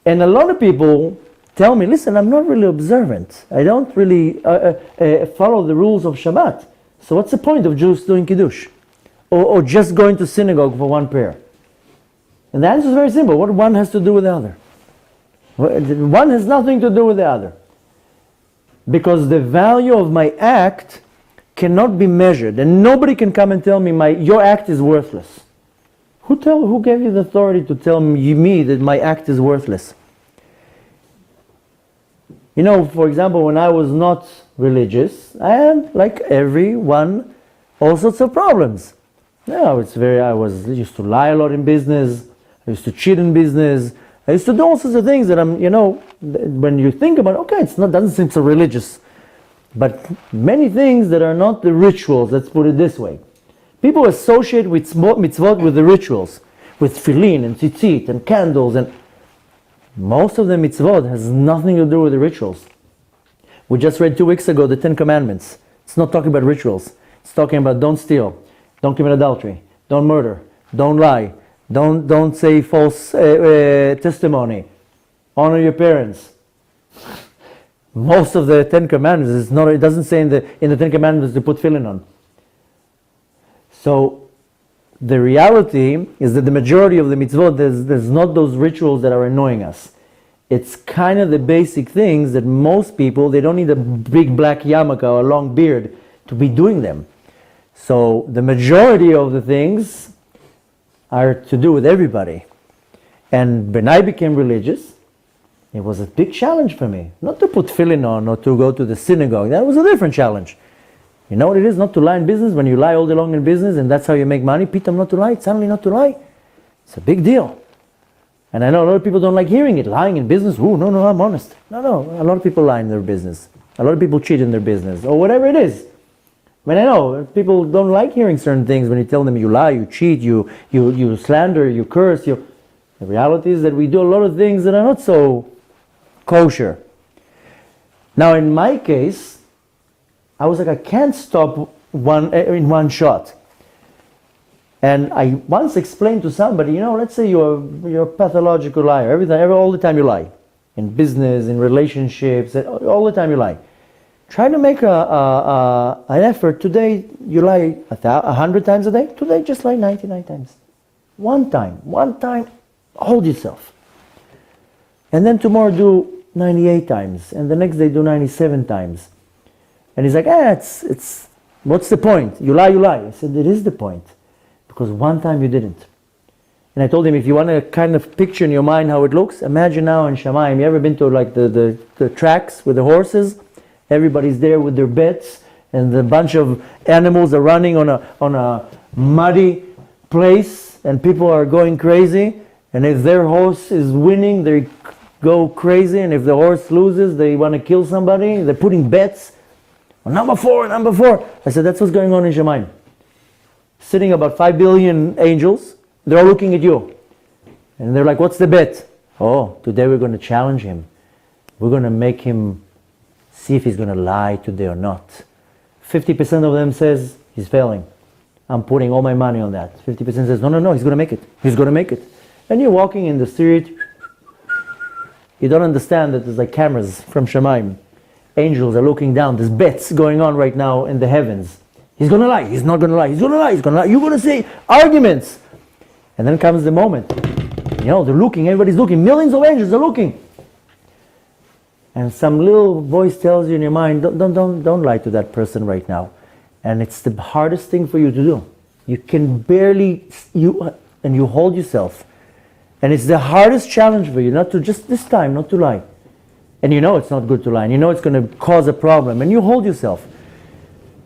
And a lot of people tell me, listen, I'm not really observant. I don't really follow the rules of Shabbat. So what's the point of Jews doing Kiddush? Or just going to synagogue for one prayer? And the answer is very simple. What one has to do with the other? One has nothing to do with the other. Because the value of my act cannot be measured. And nobody can come and tell me your act is worthless. Who gave you the authority to tell me that my act is worthless? For example, when I was not religious, and like everyone, all sorts of problems. Yeah, I used to lie a lot in business. I used to cheat in business. I used to do all sorts of things that when you think about it, okay, doesn't seem so religious. But many things that are not the rituals, let's put it this way. People associate with mitzvot with the rituals, with tefillin and tzitzit and candles, and most of the mitzvot has nothing to do with the rituals. We just read 2 weeks ago the 10 Commandments. It's not talking about rituals. It's talking about don't steal, don't commit adultery, don't murder, don't lie, don't say false testimony, honor your parents. Most of the 10 Commandments it doesn't say in the 10 Commandments to put tefillin on. So the reality is that the majority of the mitzvot, there's not those rituals that are annoying us. It's kind of the basic things that most people, they don't need a big black yarmulke or a long beard to be doing them. So the majority of the things are to do with everybody. And when I became religious, it was a big challenge for me. Not to put tefillin on or to go to the synagogue. That was a different challenge. You know what it is not to lie in business? When you lie all day long in business and that's how you make money, pitam not to lie, suddenly not to lie. It's a big deal. And I know a lot of people don't like hearing it. Lying in business, no, I'm honest. No, a lot of people lie in their business. A lot of people cheat in their business or whatever it is. I mean, I know people don't like hearing certain things when you tell them you lie, you cheat, you slander, you curse. The reality is that we do a lot of things that are not so kosher. Now, in my case, I was like, I can't stop in one shot. And I once explained to somebody, let's say you're a pathological liar. All the time you lie. In business, in relationships, all the time you lie. Try to make an effort. Today you lie 100 times a day. Today just lie 99 times. One time, hold yourself. And then tomorrow do 98 times. And the next day do 97 times. And he's like, it's what's the point? You lie. I said, it is the point. Because one time you didn't. And I told him, if you want to kind of picture in your mind how it looks, imagine now in Shamayim, you ever been to like the tracks with the horses? Everybody's there with their bets, and a bunch of animals are running on a muddy place, and people are going crazy. And if their horse is winning, they go crazy. And if the horse loses, they want to kill somebody. They're putting bets. Number four. I said, that's what's going on in Shamayim. Sitting about 5 billion angels, they're all looking at you. And they're like, what's the bet? Oh, today we're going to challenge him. We're going to make him see if he's going to lie today or not. 50% of them says, he's failing. I'm putting all my money on that. 50% says, no, he's going to make it. He's going to make it. And you're walking in the street. You don't understand that there's like cameras from Shamayim. Angels are looking down. There's bets going on right now in the heavens. He's going to lie. He's not going to lie. He's going to lie. He's going to lie. You're going to say arguments. And then comes the moment. They're looking. Everybody's looking. Millions of angels are looking. And some little voice tells you in your mind, don't lie to that person right now. And it's the hardest thing for you to do. You can barely, and you hold yourself. And it's the hardest challenge for you, not to just this time, not to lie. And it's not good to lie. And it's going to cause a problem. And you hold yourself.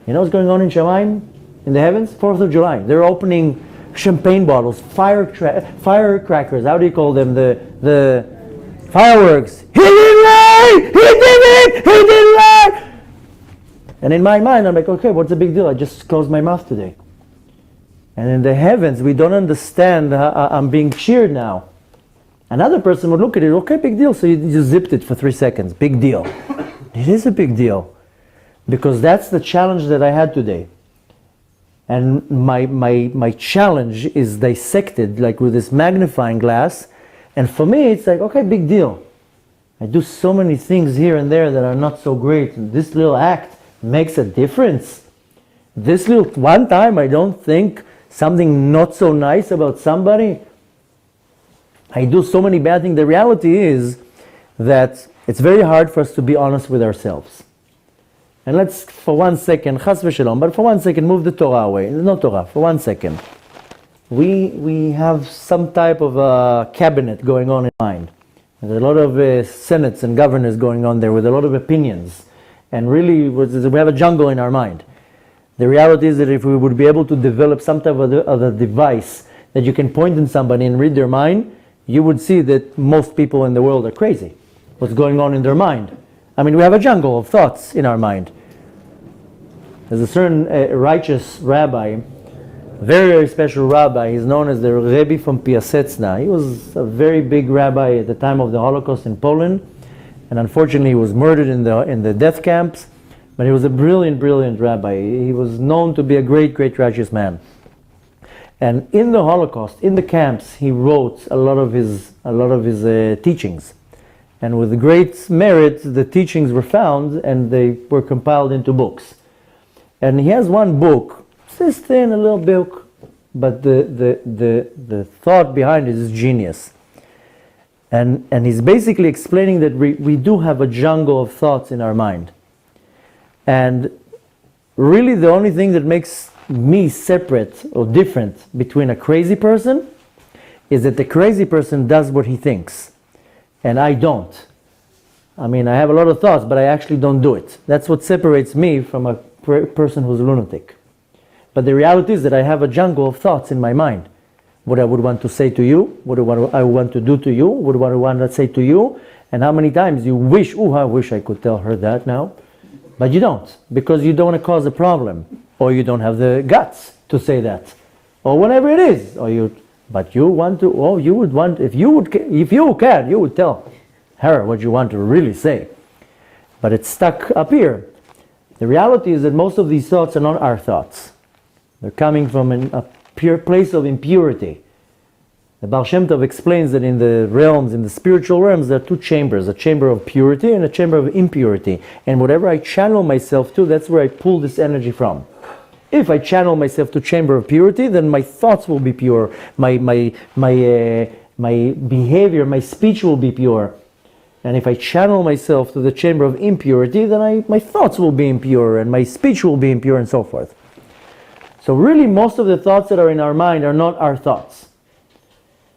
What's going on in Shamayim, in the heavens? 4th of July. They're opening champagne bottles, firecrackers. How do you call them? The fireworks. He didn't lie! He didn't lie! And in my mind, I'm like, okay, what's the big deal? I just closed my mouth today. And in the heavens, we don't understand. I'm being cheered now. Another person would look at it, okay, big deal. So you just zipped it for 3 seconds. Big deal. It is a big deal. Because that's the challenge that I had today. And my challenge is dissected like with this magnifying glass. And for me, it's like, okay, big deal. I do so many things here and there that are not so great. And this little act makes a difference. This little one time, I don't think something not so nice about somebody. I do so many bad things. The reality is that it's very hard for us to be honest with ourselves. And let's, for 1 second, chas v'shalom, but for 1 second, move the Torah away. No Torah, for 1 second. We have some type of a cabinet going on in mind. There's a lot of senates and governors going on there with a lot of opinions. and really we have a jungle in our mind. The reality is that if we would be able to develop some type of a device that you can point in somebody and read their mind, you would see that most people in the world are crazy. What's going on in their mind? I mean, we have a jungle of thoughts in our mind. There's a certain righteous rabbi, very, very special rabbi. He's known as the Rebbe from Piaseczna. He was a very big rabbi at the time of the Holocaust in Poland, and unfortunately he was murdered in the death camps. But he was a brilliant, brilliant rabbi. He was known to be a great, great righteous man. And in the Holocaust, in the camps, he wrote a lot of his teachings. And with great merit, the teachings were found and they were compiled into books. And he has one book, it's this thin, a little book, but the thought behind it is genius. And he's basically explaining that we do have a jungle of thoughts in our mind. And really the only thing that makes me separate or different between a crazy person is that the crazy person does what he thinks and I don't. I mean, I have a lot of thoughts, but I actually don't do it. That's what separates me from a person who's a lunatic. But the reality is that I have a jungle of thoughts in my mind. What I would want to say to you, what I want to do to you, what I want to say to you, and how many times you wish, I wish I could tell her that now. But you don't, because you don't want to cause a problem, or you don't have the guts to say that, or whatever it is, but you want to, you would want, if you can, you would tell her what you want to really say. But it's stuck up here. The reality is that most of these thoughts are not our thoughts. They're coming from a pure place of impurity. The Baal Shem Tov explains that in the spiritual realms, there are two chambers, a chamber of purity and a chamber of impurity. And whatever I channel myself to, that's where I pull this energy from. If I channel myself to chamber of purity, then my thoughts will be pure, my behavior, my speech will be pure. And if I channel myself to the chamber of impurity, then my thoughts will be impure, and my speech will be impure, and so forth. So really, most of the thoughts that are in our mind are not our thoughts.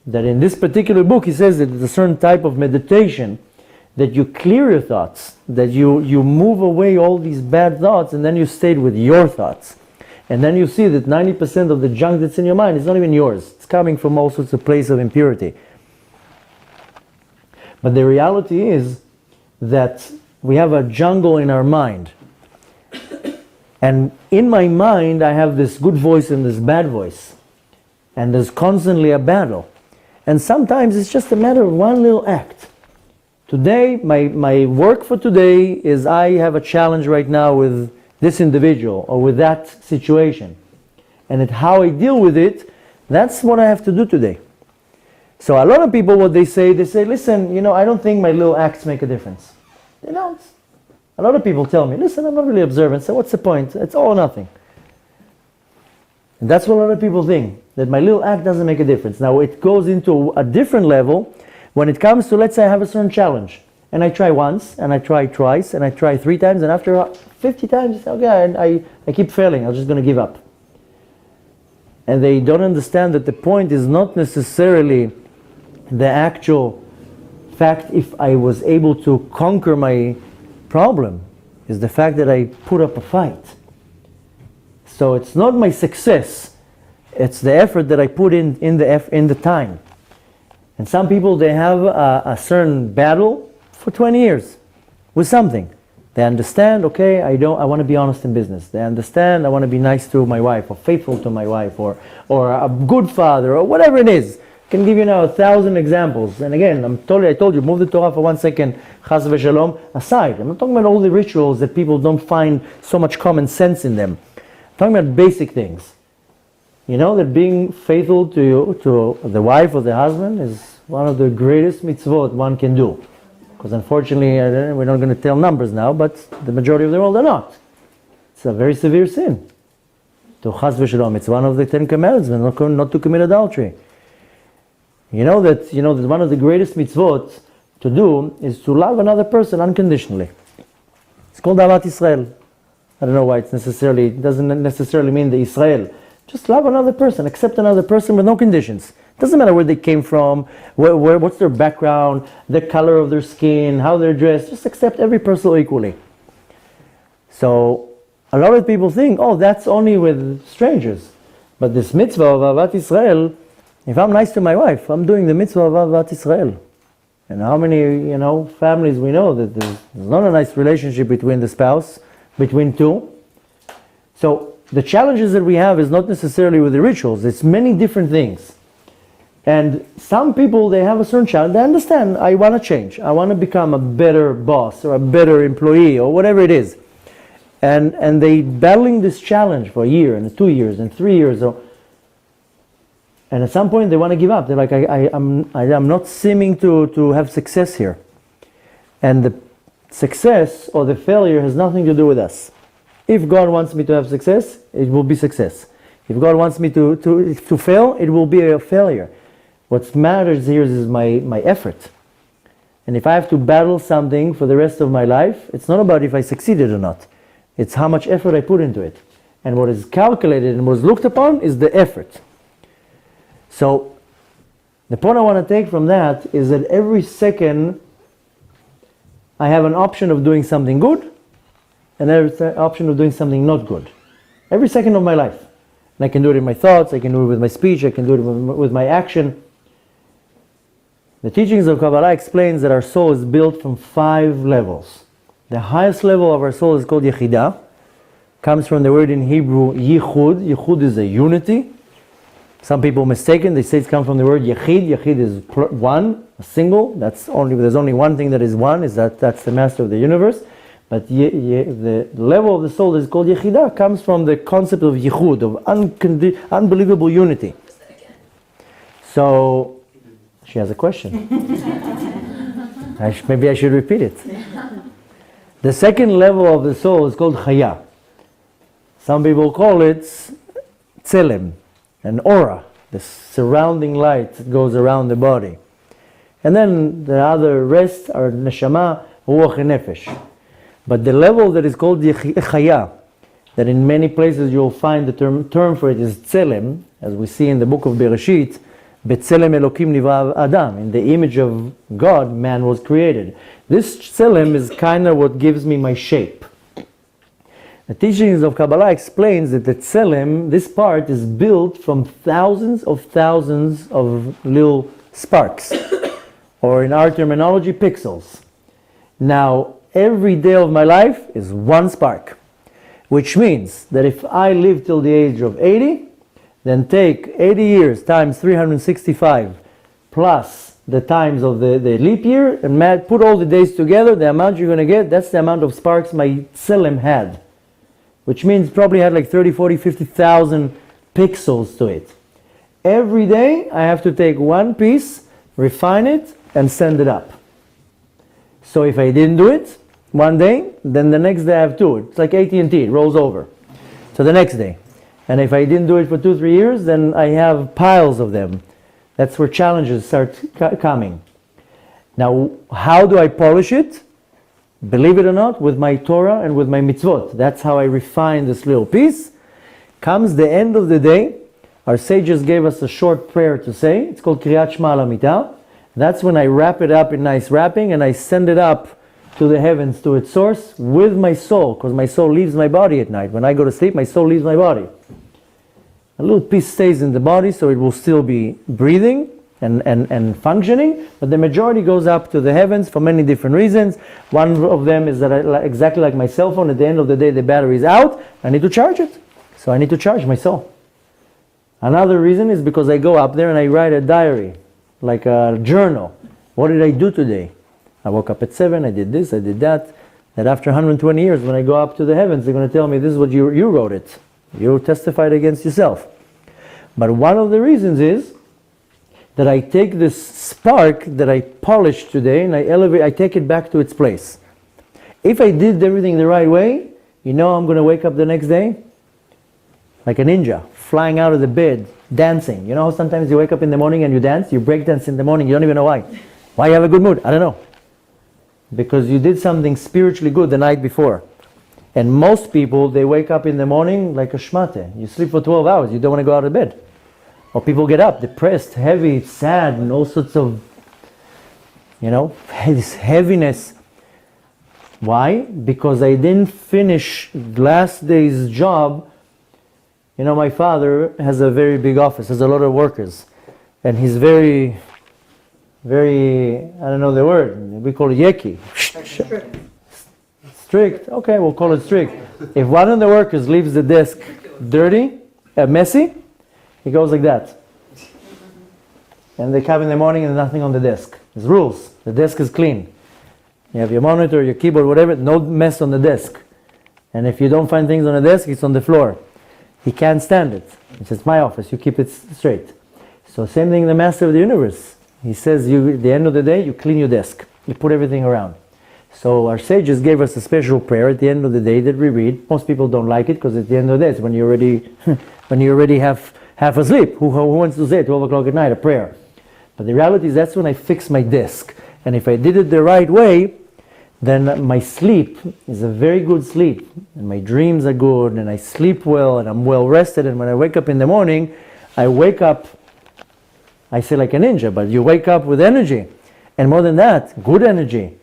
That in this particular book, he says that it's a certain type of meditation that you clear your thoughts, that you move away all these bad thoughts, and then you stay with your thoughts. And then you see that 90% of the junk that's in your mind is not even yours. It's coming from all sorts of places of impurity. But the reality is that we have a jungle in our mind. And in my mind, I have this good voice and this bad voice. And there's constantly a battle. And sometimes it's just a matter of one little act. Today, my work for today is I have a challenge right now with this individual or with that situation. And how I deal with it, that's what I have to do today. So a lot of people, what they say, listen, I don't think my little acts make a difference. A lot of people tell me, listen, I'm not really observant, so what's the point? It's all or nothing. And that's what a lot of people think, that my little act doesn't make a difference. Now it goes into a different level when it comes to, let's say I have a certain challenge. And I try once, and I try twice, and I try 3 times, and after 50 times, I say, okay, I keep failing, I'm just going to give up. And they don't understand that the point is not necessarily the actual fact if I was able to conquer my problem, is the fact that I put up a fight. So it's not my success, it's the effort that I put in the time. And some people, they have a certain battle for 20 years with something. They understand, okay, I want to be honest in business. They understand, I want to be nice to my wife, or faithful to my wife, or a good father, or whatever it is. I can give you now 1,000 examples. And again, I told you, move the Torah for 1 second, chas v'shalom, aside. I'm not talking about all the rituals that people don't find so much common sense in them. I'm talking about basic things. That being faithful to the wife or the husband is one of the greatest mitzvot one can do. Because unfortunately, we're not going to tell numbers now, but the majority of the world are not. It's a very severe sin. To chas v'shalom, it's one of the 10 commandments, not to commit adultery. You know that one of the greatest mitzvot to do is to love another person unconditionally. It's called Ahavat Israel. I don't know why it doesn't necessarily mean the Israel. Just love another person, accept another person with no conditions. Doesn't matter where they came from, what's their background, the color of their skin, how they're dressed. Just accept every person equally. So a lot of people think, oh, that's only with strangers. But this mitzvah of Ahavat Israel, if I'm nice to my wife, I'm doing the mitzvah of Ahavat Israel. And how many, families we know that there's not a nice relationship between the spouse, between two. So the challenges that we have is not necessarily with the rituals, it's many different things. And some people, they have a certain challenge, they understand, I want to change, I want to become a better boss or a better employee or whatever it is. And they battling this challenge for a year and 2 years and 3 years. And at some point they want to give up. They're like, I'm not seeming to have success here. And the success or the failure has nothing to do with us. If God wants me to have success, it will be success. If God wants me to fail, it will be a failure. What matters here is my effort. And if I have to battle something for the rest of my life, it's not about if I succeeded or not. It's how much effort I put into it. And what is calculated and what is looked upon is the effort. So, the point I want to take from that is that every second I have an option of doing something good and every option of doing something not good. Every second of my life. And I can do it in my thoughts, I can do it with my speech, I can do it with my action. The teachings of Kabbalah explains that our soul is built from 5 levels. The highest level of our soul is called Yechidah. Comes from the word in Hebrew, Yichud. Yichud is a unity. Some people mistaken, they say it's come from the word Yechid. Yechid is one, a single. There's only one thing that is one, that's the master of the universe. But the level of the soul that is called Yechidah comes from the concept of Yichud, of unbelievable unity. So, she has a question. Maybe I should repeat it. The second level of the soul is called Chaya. Some people call it Tzelem, an aura, the surrounding light that goes around the body. And then the other rest are Neshama, Ruach and Nefesh. But the level that is called Chaya, that in many places you'll find the term for it is Tzelem, as we see in the book of Bereshit, B'Tzelem Elokim Nivra Adam, in the image of God, man was created. This Tzelem is kind of what gives me my shape. The teachings of Kabbalah explains that the Tzelem, this part, is built from thousands of little sparks, or in our terminology, pixels. Now, every day of my life is one spark, which means that if I live till the age of 80, then take 80 years times 365 plus the times of the leap year and put all the days together, the amount you're going to get, that's the amount of sparks my Tzelem had. Which means probably had like 30, 40, 50,000 pixels to it. Every day I have to take one piece, refine it, and send it up. So if I didn't do it one day, then the next day I have 2. It's like AT&T, it rolls over. So the next day. And if I didn't do it for 2-3 years, then I have piles of them. That's where challenges start coming. Now, how do I polish it? Believe it or not, with my Torah and with my mitzvot. That's how I refine this little piece. Comes the end of the day, our sages gave us a short prayer to say. It's called Kriyat Shema L'Mitah. That's when I wrap it up in nice wrapping and I send it up to the heavens, to its source, with my soul, because my soul leaves my body at night. When I go to sleep, my soul leaves my body. A little piece stays in the body, so it will still be breathing and functioning, but the majority goes up to the heavens for many different reasons. One of them is that exactly like my cell phone, at the end of the day the battery is out, I need to charge it. So I need to charge my soul. Another reason is because I go up there and I write a diary, like a journal. What did I do today? I woke up at 7, I did this, I did that. That after 120 years, when I go up to the heavens, they're going to tell me, this is what you wrote it. You testified against yourself. But one of the reasons is that I take this spark that I polished today and I take it back to its place. If I did everything the right way, I'm going to wake up the next day like a ninja, flying out of the bed, dancing. You know how sometimes you wake up in the morning and you dance? You break dance in the morning, you don't even know why. Why you have a good mood? I don't know. Because you did something spiritually good the night before. And most people, they wake up in the morning like a shmate. You sleep for 12 hours, you don't want to go out of bed. Or people get up depressed, heavy, sad, and all sorts of, this heaviness. Why? Because I didn't finish last day's job. You know, my father has a very big office, has a lot of workers. And he's very, I don't know the word, we call it yeki. Strict, okay, we'll call it strict. If one of the workers leaves the desk dirty, messy, he goes like that. And they come in the morning and nothing on the desk. There's rules. The desk is clean. You have your monitor, your keyboard, whatever, no mess on the desk. And if you don't find things on the desk, it's on the floor. He can't stand it. He says, my office, you keep it straight. So same thing, the master of the universe. He says, at the end of the day, you clean your desk. You put everything around. So our sages gave us a special prayer at the end of the day that we read. Most people don't like it because at the end of the day, it's when you already have half asleep. Who wants to say at 12 o'clock at night, a prayer? But the reality is that's when I fix my desk. And if I did it the right way, then my sleep is a very good sleep. And my dreams are good, and I sleep well, and I'm well rested. And when I wake up in the morning, I wake up, I say like a ninja, but you wake up with energy. And more than that, good energy.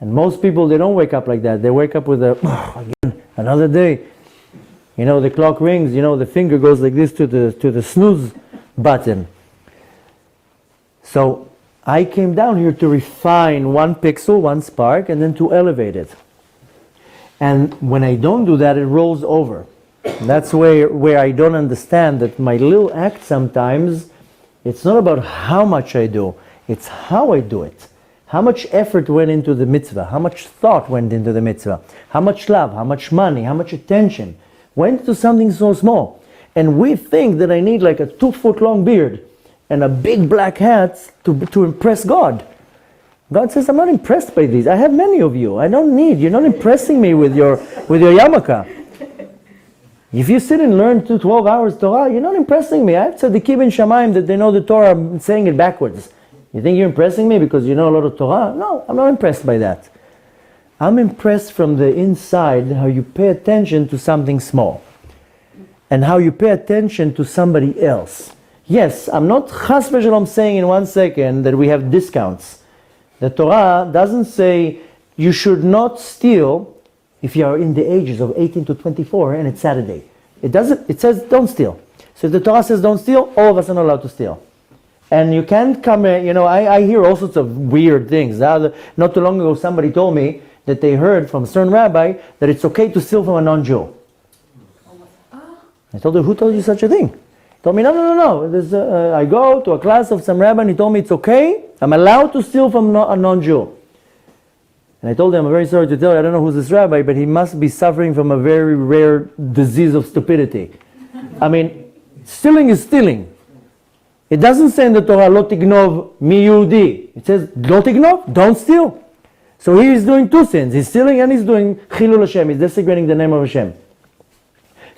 And most people, they don't wake up like that. They wake up with again, another day. You know, the clock rings, you know, the finger goes like this to the snooze button. So I came down here to refine one pixel, one spark, and then to elevate it. And when I don't do that, it rolls over. That's where I don't understand that my little act sometimes, it's not about how much I do, it's how I do it. How much effort went into the mitzvah? How much thought went into the mitzvah? How much love? How much money? How much attention went to something so small? And we think that I need like a 2-foot long beard and a big black hat to impress God. God says, I'm not impressed by these. I have many of you. I don't need. You're not impressing me with your yarmulke. If you sit and learn 12 hours Torah, you're not impressing me. I have tzaddikim in Shamayim that they know the Torah, I'm saying it backwards. You think you're impressing me because you know a lot of Torah? No, I'm not impressed by that. I'm impressed from the inside how you pay attention to something small and how you pay attention to somebody else. Yes, I'm not chas v'shalom saying in 1 second that we have discounts. The Torah doesn't say you should not steal if you are in the ages of 18 to 24 and it's Saturday. It says don't steal. So if the Torah says don't steal, all of us are not allowed to steal. And you can't come, I hear all sorts of weird things. Not too long ago, somebody told me that they heard from a certain rabbi that it's okay to steal from a non-Jew. I told her, who told you such a thing? He told me, no. I go to a class of some rabbi and he told me it's okay, I'm allowed to steal from a non-Jew. And I told him, I'm very sorry to tell you, I don't know who's this rabbi, but he must be suffering from a very rare disease of stupidity. I mean, stealing is stealing. It doesn't say in the Torah, lo tignov mi Yehudi. It says, lo tignov, don't steal. So he is doing two sins. He's stealing and he's doing chilul Hashem. He's desecrating the name of Hashem.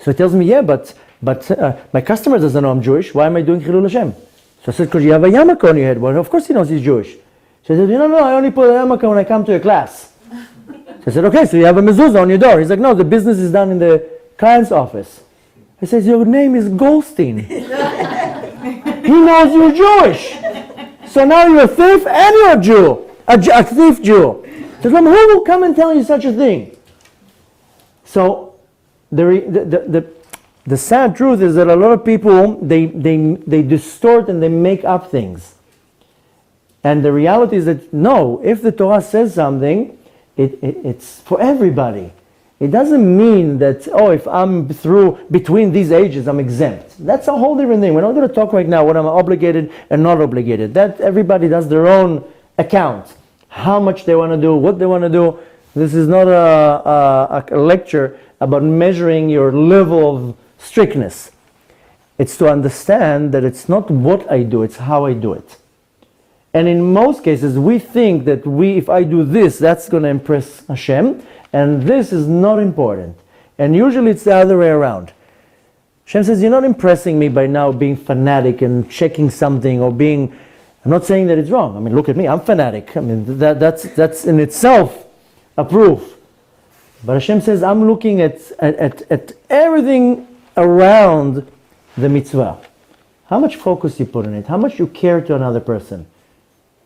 So he tells me, yeah, but my customer doesn't know I'm Jewish. Why am I doing chilul Hashem? So I said, because you have a yarmulke on your head. Well, of course he knows he's Jewish. So he said, no, I only put a yarmulke when I come to a class. So I said, okay, so you have a mezuzah on your door. He's like, no, the business is done in the client's office. He says, your name is Goldstein. He knows you're Jewish. So now you're a thief and you're a Jew. A thief Jew. So who will come and tell you such a thing? So the sad truth is that a lot of people, they distort and they make up things. And the reality is that no, if the Torah says something, it's for everybody. It doesn't mean that, if I'm through between these ages, I'm exempt. That's a whole different thing. We're not going to talk right now what I'm obligated and not obligated. That everybody does their own account. How much they want to do, what they want to do. This is not a lecture about measuring your level of strictness. It's to understand that it's not what I do, it's how I do it. And in most cases, we think that if I do this, that's going to impress Hashem. And this is not important. And usually it's the other way around. Hashem says, you're not impressing me by now being fanatic and checking something or being... I'm not saying that it's wrong. I mean, look at me, I'm fanatic. I mean, that's in itself a proof. But Hashem says, I'm looking at everything around the mitzvah. How much focus you put on it. How much you care to another person.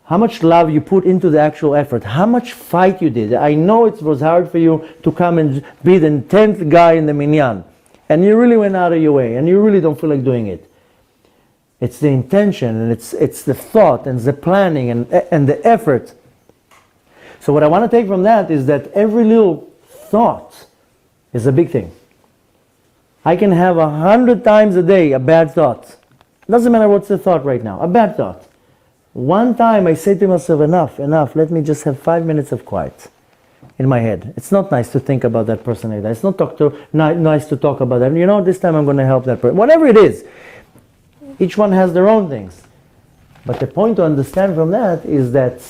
how much love you put into the actual effort, how much fight you did. I know it was hard for you to come and be the 10th guy in the minyan, and you really went out of your way, and you really don't feel like doing it. It's the intention, and it's the thought, and the planning, and the effort. So what I want to take from that is that every little thought is a big thing. I can have 100 times a day a bad thought. Doesn't matter what's the thought right now, a bad thought. One time I say to myself, enough, let me just have 5 minutes of quiet in my head. It's not nice to think about that person like that. It's not nice to talk about that. You know, this time I'm going to help that person. Whatever it is, each one has their own things. But the point to understand from that is that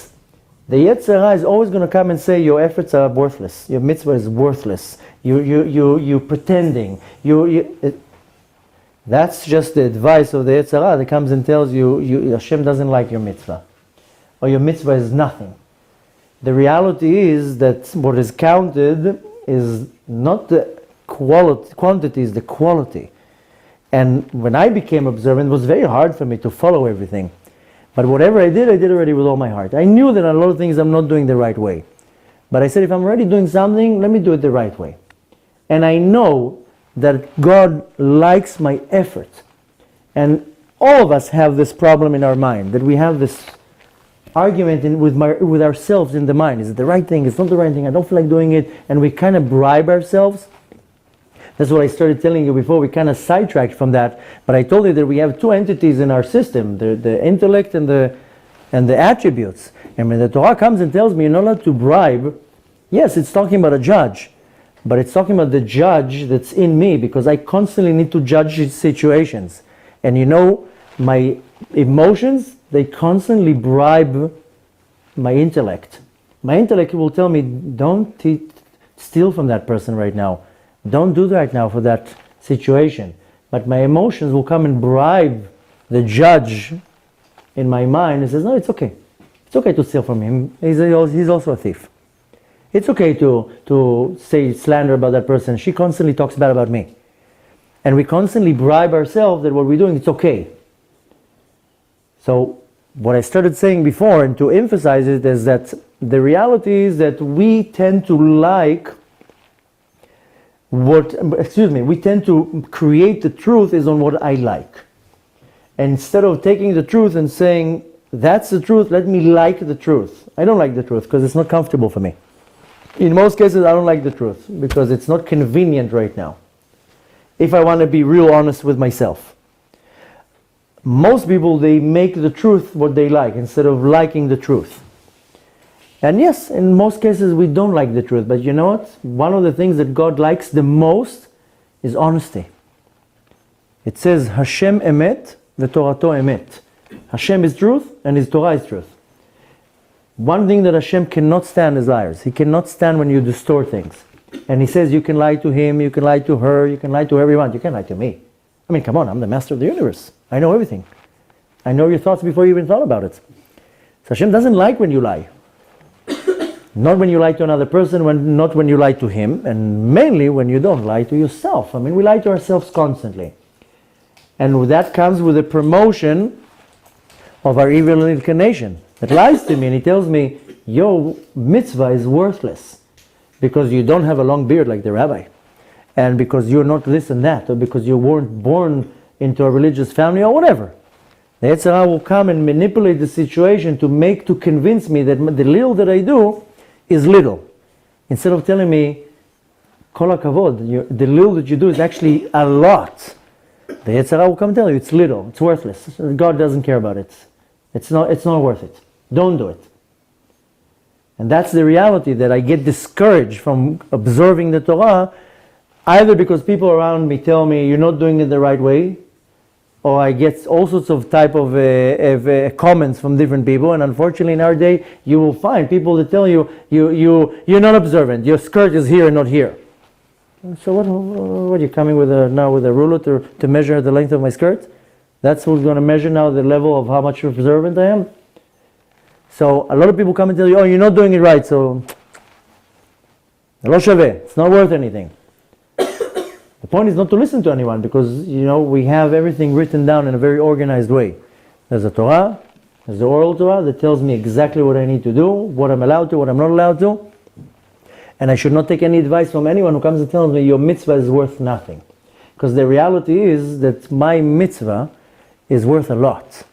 the Yetzer Hara is always going to come and say your efforts are worthless. Your mitzvah is worthless. You pretending. That's just the advice of the Yetzer Hara that comes and tells you Hashem doesn't like your mitzvah, or your mitzvah is nothing. The reality is that what is counted is not the quantity, is the quality. And when I became observant, it was very hard for me to follow everything. But whatever I did already with all my heart. I knew that a lot of things I'm not doing the right way. But I said, if I'm already doing something, let me do it the right way. And I know that God likes my effort. And all of us have this problem in our mind, that we have this argument with ourselves in the mind. Is it the right thing? It's not the right thing. I don't feel like doing it. And we kind of bribe ourselves. That's what I started telling you before. We kind of sidetracked from that. But I told you that we have two entities in our system, the intellect and the attributes. And when the Torah comes and tells me you're not allowed to bribe, yes, it's talking about a judge. But it's talking about the judge that's in me, because I constantly need to judge situations. And you know, my emotions, they constantly bribe my intellect. My intellect will tell me, don't steal from that person right now. Don't do that right now for that situation. But my emotions will come and bribe the judge in my mind and says, no, it's okay. It's okay to steal from him. He's also a thief. It's okay to say slander about that person. She constantly talks bad about me. And we constantly bribe ourselves that what we're doing, it's okay. So what I started saying before, and to emphasize it, is that the reality is that we tend to we tend to create the truth is on what I like. And instead of taking the truth and saying, that's the truth, let me like the truth. I don't like the truth because it's not comfortable for me. In most cases, I don't like the truth because it's not convenient right now. If I want to be real honest with myself. Most people, they make the truth what they like instead of liking the truth. And yes, in most cases we don't like the truth, but you know what? One of the things that God likes the most is honesty. It says, Hashem emet, v'torato emet. Hashem is truth, and His Torah is truth. One thing that Hashem cannot stand is liars. He cannot stand when you distort things. And He says you can lie to Him, you can lie to her, you can lie to whoever you want. You can't lie to me. I mean, come on, I'm the master of the universe. I know everything. I know your thoughts before you even thought about it. So Hashem doesn't like when you lie. Not when you lie to another person, not when you lie to Him, and mainly when you don't lie to yourself. I mean, we lie to ourselves constantly. And that comes with the promotion of our evil inclination that lies to me, and he tells me, your mitzvah is worthless because you don't have a long beard like the rabbi, and because you're not this and that, or because you weren't born into a religious family, or whatever. The Yetzer Hara will come and manipulate the situation to convince me that the little that I do is little. Instead of telling me, kol hakavod, the little that you do is actually a lot. The Yetzer Hara will come and tell you it's little, it's worthless. God doesn't care about it. It's not worth it. Don't do it. And that's the reality, that I get discouraged from observing the Torah, either because people around me tell me you're not doing it the right way, or I get all sorts of type of comments from different people. And unfortunately in our day you will find people that tell you you're not observant, your skirt is here and not here. So what are you coming with now with a ruler to measure the length of my skirt? That's who's going to measure now the level of how much observant I am? So a lot of people come and tell you, oh, you're not doing it right, so lo shaveh, it's not worth anything. The point is not to listen to anyone, because we have everything written down in a very organized way. There's a Torah, There's the oral Torah that tells me exactly what I need to do, what I'm allowed to, what I'm not allowed to. And I should not take any advice from anyone who comes and tells me your mitzvah is worth nothing. Because the reality is that my mitzvah is worth a lot.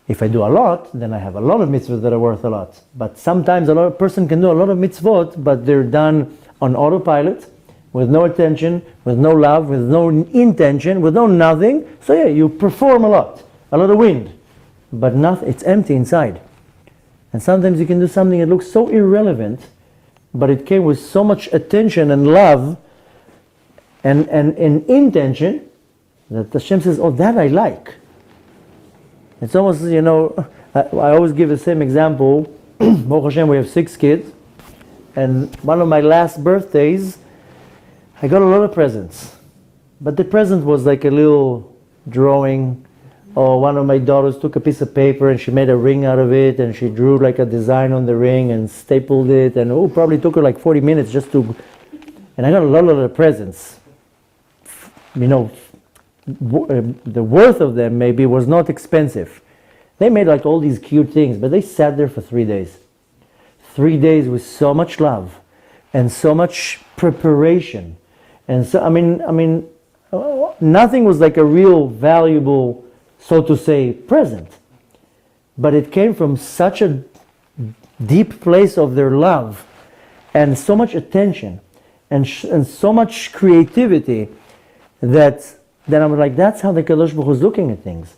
If I do a lot, then I have a lot of mitzvahs that are worth a lot. But sometimes a person can do a lot of mitzvot, but they're done on autopilot, with no attention, with no love, with no intention, with no nothing. So yeah, you perform a lot of wind, but nothing, it's empty inside. And sometimes you can do something that looks so irrelevant, but it came with so much attention and love and intention that Hashem says, oh, that I like. It's almost, I always give the same example. Baruch Hashem, we have 6 kids. And one of my last birthdays, I got a lot of presents. But the present was like a little drawing. Or one of my daughters took a piece of paper and she made a ring out of it. And she drew like a design on the ring and stapled it. And probably took her like 40 minutes just to... And I got a lot of presents. The worth of them maybe was not expensive. They made like all these cute things, but they sat there for 3 days. 3 days with so much love and so much preparation. And so, nothing was like a real valuable, so to say, present. But it came from such a deep place of their love and so much attention and so much creativity that I'm like, that's how the Kadosh Baruch Hu is looking at things.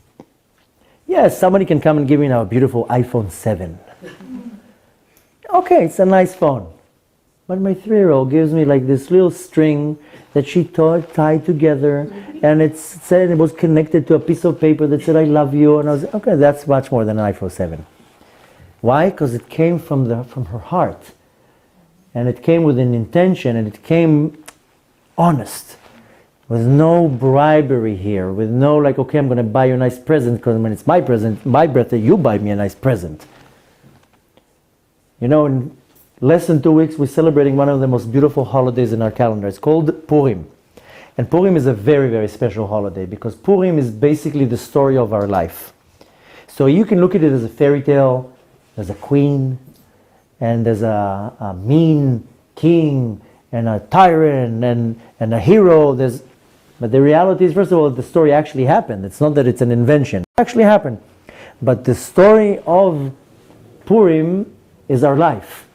Yes, somebody can come and give me now a beautiful iPhone 7. Okay, it's a nice phone. But my 3-year-old gives me like this little string that she tied together, and it said it was connected to a piece of paper that said, I love you. And I was like, okay, that's much more than an iPhone 7. Why? Because it came from her heart. And it came with an intention, and it came honest. With no bribery here, with no like, okay, I'm going to buy you a nice present because when it's my present, my birthday, you buy me a nice present. In less than 2 weeks, we're celebrating one of the most beautiful holidays in our calendar. It's called Purim. And Purim is a very, very special holiday because Purim is basically the story of our life. So you can look at it as a fairy tale. There's a queen, and there's a mean king, and a tyrant, and a hero. But the reality is, first of all, the story actually happened. It's not that it's an invention. It actually happened. But the story of Purim is our life.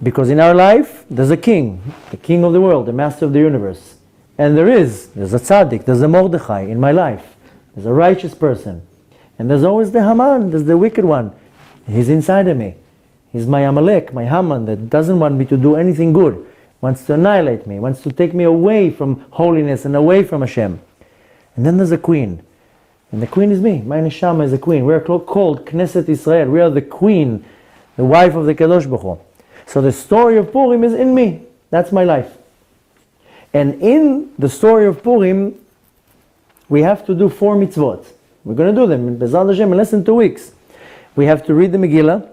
Because in our life, there's a king, the king of the world, the master of the universe. And there's a tzaddik, there's a Mordechai in my life. There's a righteous person. And there's always the Haman, there's the wicked one. He's inside of me. He's my Amalek, my Haman, that doesn't want me to do anything good. Wants to annihilate me, wants to take me away from holiness and away from Hashem. And then there's a queen. And the queen is me. My neshama is a queen. We are called Knesset Israel. We are the queen, the wife of the Kadosh Baruch Hu. So the story of Purim is in me. That's my life. And in the story of Purim, we have to do 4 mitzvot. We're going to do them in Bezrat Hashem in less than 2 weeks. We have to read the Megillah.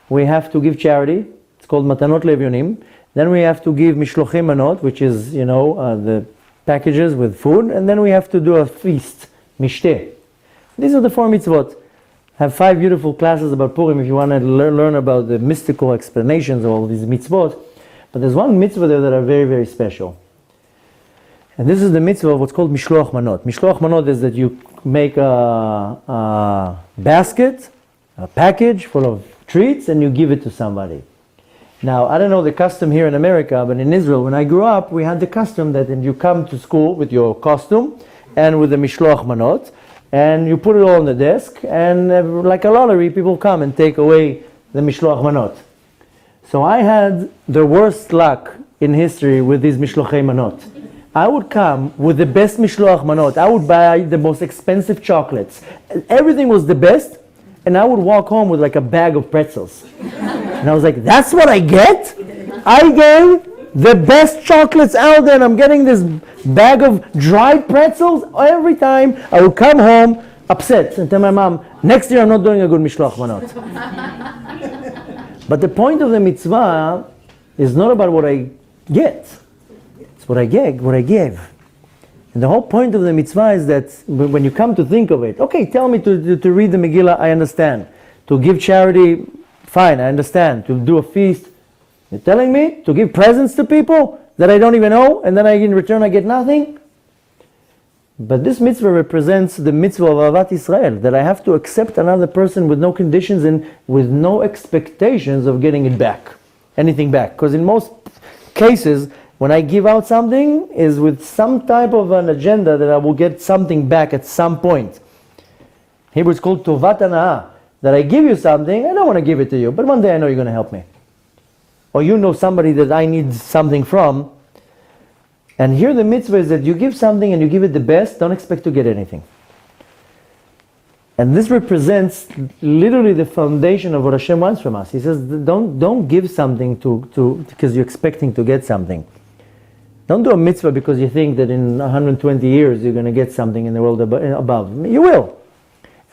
We have to give charity. It's called Matanot Levyonim. Then we have to give Mishlochim Manot, which is, the packages with food. And then we have to do a feast, Mishteh. These are the 4 mitzvot. I have 5 beautiful classes about Purim if you want to learn about the mystical explanations of all these mitzvot. But there's one mitzvah there that are very, very special. And this is the mitzvah of what's called Mishloach Manot. Mishloach Manot is that you make a basket, a package full of treats, and you give it to somebody. Now, I don't know the custom here in America, but in Israel, when I grew up, we had the custom that you come to school with your costume and with the Mishloach Manot, and you put it all on the desk, and like a lottery, people come and take away the Mishloach Manot. So I had the worst luck in history with these Mishlochei Manot. I would come with the best Mishloach Manot. I would buy the most expensive chocolates. Everything was the best, and I would walk home with like a bag of pretzels. And I was like, that's what I get? I gave the best chocolates out there, and I'm getting this bag of dried pretzels. Every time I would come home upset and tell my mom, next year I'm not doing a good Mishloach Manot. But the point of the mitzvah is not about what I get. It's what I give. And And the whole point of the mitzvah is that when you come to think of it, okay, tell me to read the Megillah, I understand. To give charity, fine, I understand. To do a feast, you're telling me to give presents to people that I don't even know, and then in return I get nothing? But this mitzvah represents the mitzvah of Ahavat Israel, that I have to accept another person with no conditions and with no expectations of getting it back, anything back. Because in most cases, when I give out something, is with some type of an agenda that I will get something back at some point. Hebrew it's called tovat hana'ah, that I give you something, I don't want to give it to you, but one day I know you're going to help me. Or you know somebody that I need something from. And here the mitzvah is that you give something and you give it the best, don't expect to get anything. And this represents literally the foundation of what Hashem wants from us. He says, don't give something because you're expecting to get something. Don't do a mitzvah because you think that in 120 years you're going to get something in the world above. You will.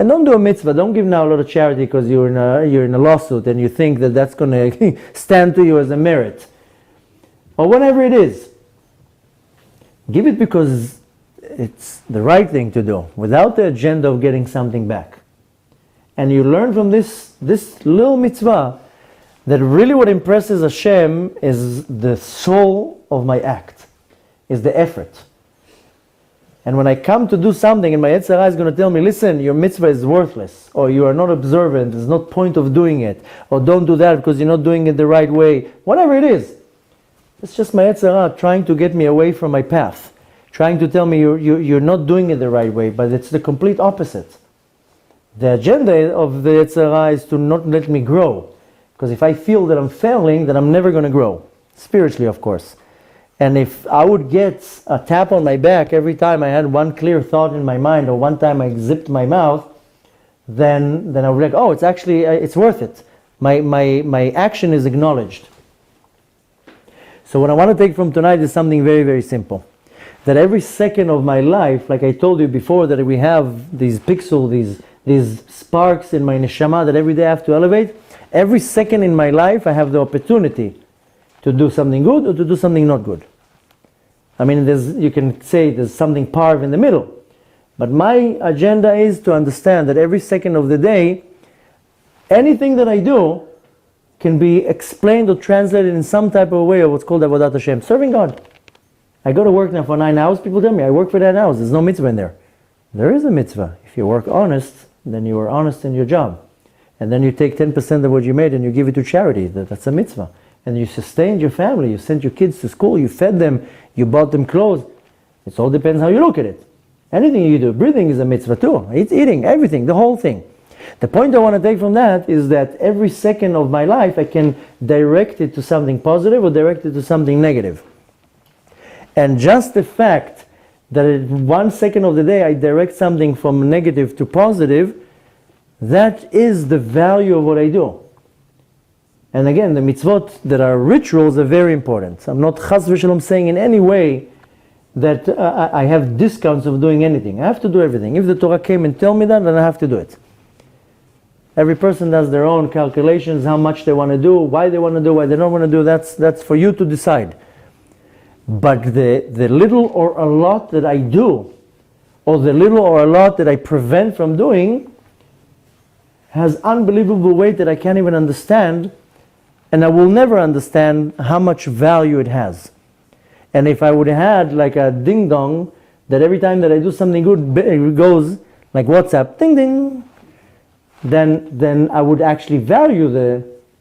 And don't do a mitzvah. Don't give now a lot of charity because you're in a lawsuit and you think that that's going to stand to you as a merit. Or whatever it is. Give it because it's the right thing to do, without the agenda of getting something back. And you learn from this little mitzvah that really what impresses Hashem is the soul of my act, is the effort. And when I come to do something and my Yetzer Hara is going to tell me, listen, your mitzvah is worthless, or you are not observant, there's no point of doing it, or don't do that because you're not doing it the right way, whatever it is. It's just my Yetzer Hara trying to get me away from my path, trying to tell me you're not doing it the right way, but it's the complete opposite. The agenda of the Yetzer Hara is to not let me grow, because if I feel that I'm failing, then I'm never going to grow, spiritually of course. And if I would get a tap on my back every time I had one clear thought in my mind, or one time I zipped my mouth, then I would be like, oh, it's worth it. My action is acknowledged. So what I want to take from tonight is something very, very simple. That every second of my life, like I told you before, that we have these pixels, these sparks in my neshama that every day I have to elevate. Every second in my life I have the opportunity to do something good or to do something not good. I mean, you can say there's something parv in the middle. But my agenda is to understand that every second of the day, anything that I do can be explained or translated in some type of way of what's called Avodat Hashem, serving God. I go to work now for 9 hours, people tell me I work for 9 hours, there's no mitzvah in there. There is a mitzvah. If you work honest, then you are honest in your job. And then you take 10% of what you made and you give it to charity, that's a mitzvah. And you sustained your family, you sent your kids to school, you fed them, you bought them clothes. It all depends how you look at it. Anything you do, breathing is a mitzvah too. It's eating, everything, the whole thing. The point I want to take from that is that every second of my life I can direct it to something positive or direct it to something negative. And just the fact that in 1 second of the day I direct something from negative to positive, that is the value of what I do. And again, the mitzvot that are rituals are very important. I'm not chas v'shalom saying in any way that I have discounts of doing anything. I have to do everything. If the Torah came and tell me that, then I have to do it. Every person does their own calculations, how much they want to do, why they want to do, why they don't want to do. That's for you to decide. But the little or a lot that I do, or the little or a lot that I prevent from doing, has unbelievable weight that I can't even understand, and I will never understand how much value it has. And if I would have had like a ding dong, that every time that I do something good, it goes like WhatsApp, ding ding, then I would actually value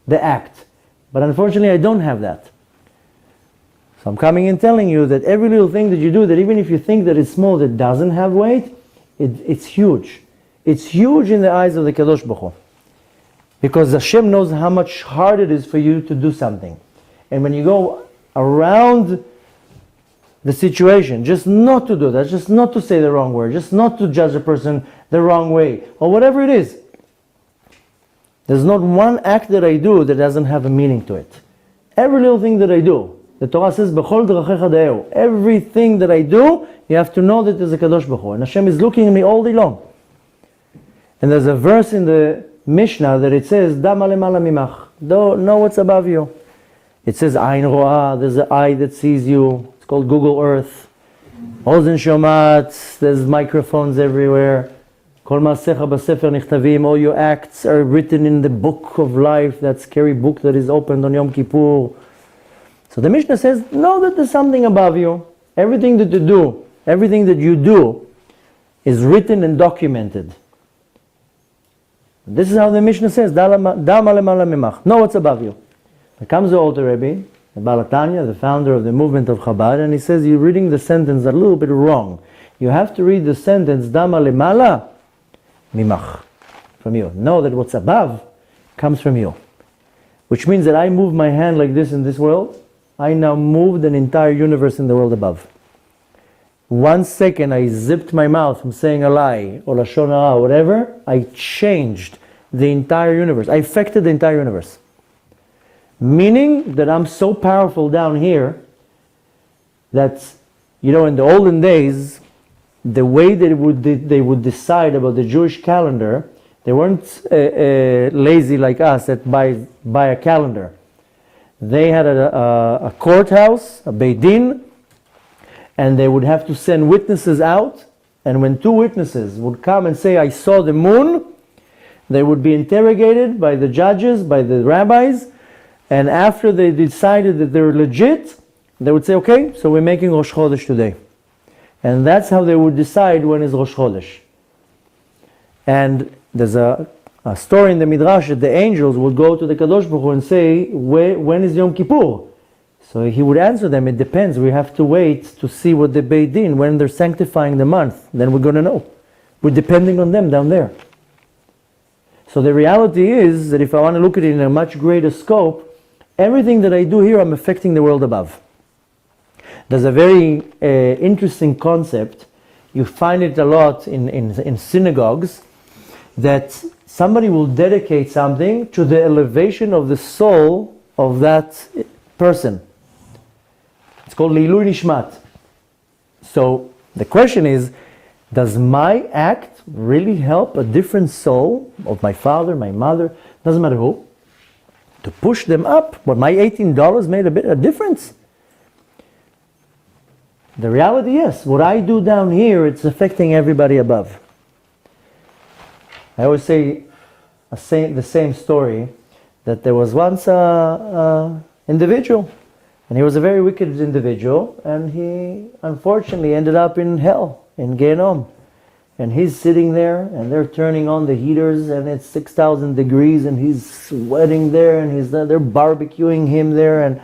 the act. But unfortunately I don't have that. So I'm coming and telling you that every little thing that you do, that even if you think that it's small, that doesn't have weight, it's huge. It's huge in the eyes of the Kadosh Baruch Hu. Because Hashem knows how much hard it is for you to do something. And when you go around the situation, just not to do that, just not to say the wrong word, just not to judge a person the wrong way, or whatever it is. There's not one act that I do that doesn't have a meaning to it. Every little thing that I do, the Torah says, B'chol drachecha da'eu. Everything that I do, you have to know that there's a Kadosh Baruch Hu. And Hashem is looking at me all day long. And there's a verse in the Mishnah that it says, Dama lemala mimach. Don't know what's above you. It says, Ayin ro'ah, there's an eye that sees you. It's called Google Earth. Ozen shomat, there's microphones everywhere. Kol ma'asecha b'sefer nichtavim, all your acts are written in the book of life, that scary book that is opened on Yom Kippur. So the Mishnah says, know that there's something above you. Everything that you do is written and documented. This is how the Mishnah says, know what's above you. Here comes the Alter Rebbe, the Baal HaTanya, the founder of the movement of Chabad, and he says, you're reading the sentence a little bit wrong. You have to read the sentence, Dama lemala mimach, from you. Know that what's above comes from you. Which means that I move my hand like this in this world, I now moved an entire universe in the world above. 1 second I zipped my mouth from saying a lie, or lashon hara, whatever, I changed the entire universe. I affected the entire universe. Meaning that I'm so powerful down here that, in the olden days, the way they would decide about the Jewish calendar, they weren't lazy like us that buy a calendar. They had a courthouse, a Beit Din, and they would have to send witnesses out, and when 2 witnesses would come and say, I saw the moon, they would be interrogated by the judges, by the rabbis, and after they decided that they're legit, they would say, okay, so we're making Rosh Chodesh today. And that's how they would decide when is Rosh Chodesh. And there's a story in the Midrash that the angels would go to the Kadosh Baruch Hu and say, when is Yom Kippur? So he would answer them, it depends. We have to wait to see what the Beit Din, when they're sanctifying the month, then we're going to know. We're depending on them down there. So the reality is that if I want to look at it in a much greater scope, everything that I do here, I'm affecting the world above. There's a very interesting concept. You find it a lot in synagogues, that somebody will dedicate something to the elevation of the soul of that person. It's called Leilui Nishmat. So the question is, does my act really help a different soul of my father, my mother, doesn't matter who, to push them up? But my $18 made a difference. The reality is, what I do down here, it's affecting everybody above. I always say the same story, that there was once an individual, and he was a very wicked individual, and he unfortunately ended up in hell, in Gehenom. And he's sitting there, and they're turning on the heaters, and it's 6,000 degrees, and he's sweating there, and they're barbecuing him there, and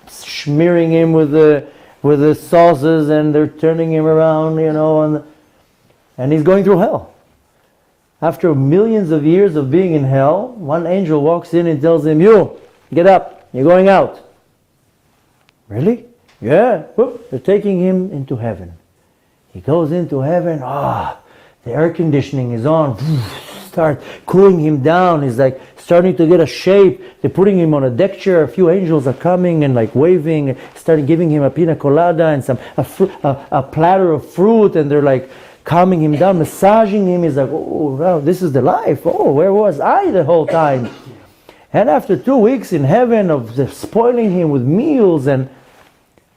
smearing him with the sauces, and they're turning him around, and he's going through hell. After millions of years of being in hell, one angel walks in and tells him, you, get up, you're going out. Really? Yeah. Whoop. They're taking him into heaven. He goes into heaven, the air conditioning is on, start cooling him down, he's like starting to get a shape. They're putting him on a deck chair, a few angels are coming and like waving, starting giving him a pina colada and a platter of fruit, and they're like calming him down, massaging him. He's like, oh wow, this is the life. Oh, where was I the whole time? And after 2 weeks in heaven of spoiling him with meals, and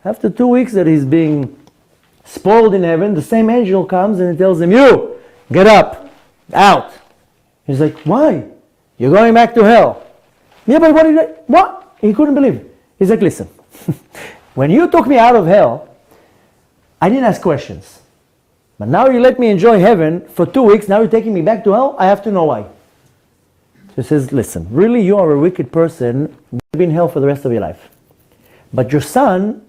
after 2 weeks that he's being spoiled in heaven, the same angel comes and he tells him, you, get up, out. He's like, why? You're going back to hell. Yeah, but what? He couldn't believe it. He's like, listen, when you took me out of hell, I didn't ask questions. But now you let me enjoy heaven for 2 weeks, now you're taking me back to hell, I have to know why. So he says, listen, really you are a wicked person, you'll be in hell for the rest of your life. But your son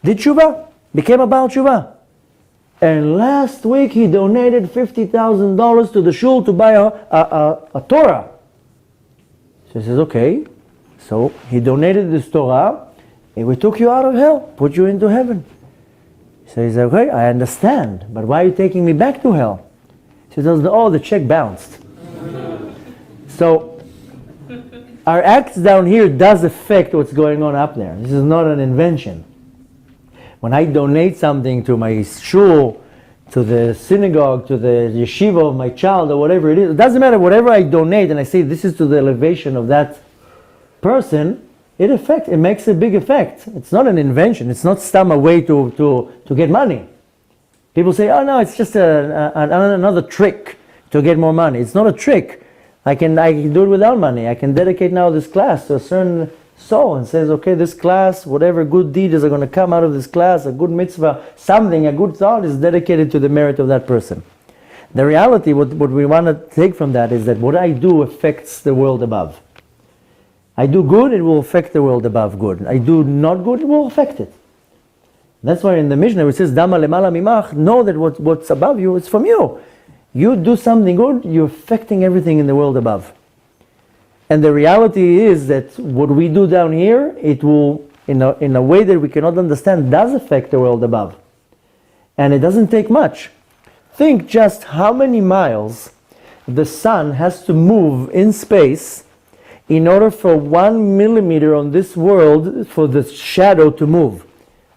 did tshuva, became a Baal tshuva. And last week he donated $50,000 to the shul to buy a Torah. So he says, okay, so he donated this Torah, and we took you out of hell, put you into heaven. So he said, okay, I understand, but why are you taking me back to hell? He says, oh, the check bounced. So our acts down here does affect what's going on up there. This is not an invention. When I donate something to my shul, to the synagogue, to the yeshiva of my child, or whatever it is, it doesn't matter, whatever I donate and I say this is to the elevation of that person, It makes a big effect. It's not an invention. It's not some a way to get money. People say, oh no, it's just another trick to get more money. It's not a trick. I can do it without money. I can dedicate now this class to a certain soul and says, okay, this class, whatever good deeds are going to come out of this class, a good mitzvah, something, a good thought is dedicated to the merit of that person. The reality, what we want to take from that is that what I do affects the world above. I do good, it will affect the world above good. I do not good, it will affect it. That's why in the Mishnah it says, Dama lemala mimach, know that what's above you, it's from you. You do something good, you're affecting everything in the world above. And the reality is that what we do down here, it will, in a way that we cannot understand, does affect the world above. And it doesn't take much. Think just how many miles the sun has to move in space in order for 1 millimeter on this world for the shadow to move.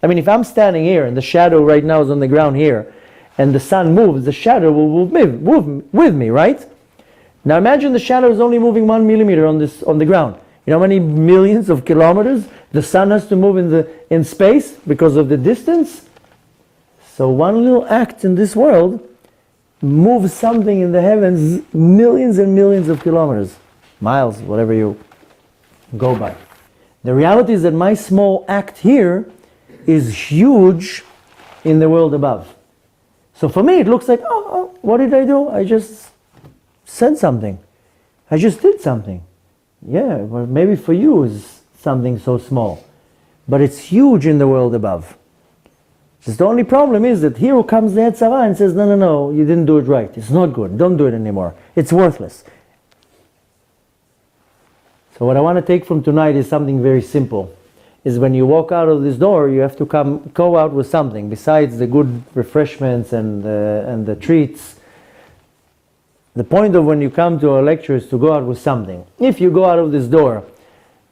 I mean, if I'm standing here and the shadow right now is on the ground here, and the sun moves, the shadow will move with me, right? Now imagine the shadow is only moving 1 millimeter on the ground. You know how many millions of kilometers the sun has to move in space because of the distance? So one little act in this world moves something in the heavens millions and millions of kilometers. Miles, whatever you go by. The reality is that my small act here is huge in the world above. So for me it looks like, oh, what did I do? I just said something. I just did something. Yeah, well, maybe for you is something so small. But it's huge in the world above. Just the only problem is that here comes the Yetzer Hara and says, no, you didn't do it right. It's not good. Don't do it anymore. It's worthless. So what I want to take from tonight is something very simple. Is when you walk out of this door, you have to go out with something besides the good refreshments and the treats. The point of when you come to a lecture is to go out with something. If you go out of this door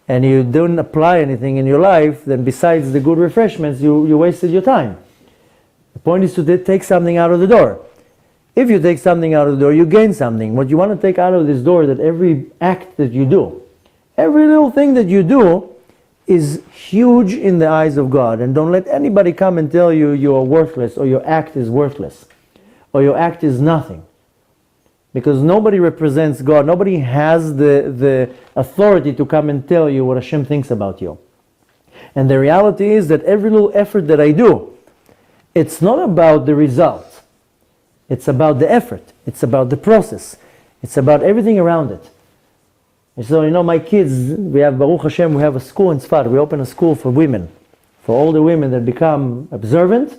and you don't apply anything in your life, then besides the good refreshments, you wasted your time. The point is to take something out of the door. If you take something out of the door, you gain something. What you want to take out of this door, that every act that you do, every little thing that you do is huge in the eyes of God. And don't let anybody come and tell you you are worthless, or your act is worthless, or your act is nothing. Because nobody represents God. Nobody has the authority to come and tell you what Hashem thinks about you. And the reality is that every little effort that I do, it's not about the result. It's about the effort. It's about the process. It's about everything around it. So, my kids, we have, Baruch Hashem, we have a school in Tzfat. We open a school for women, for all the women that become observant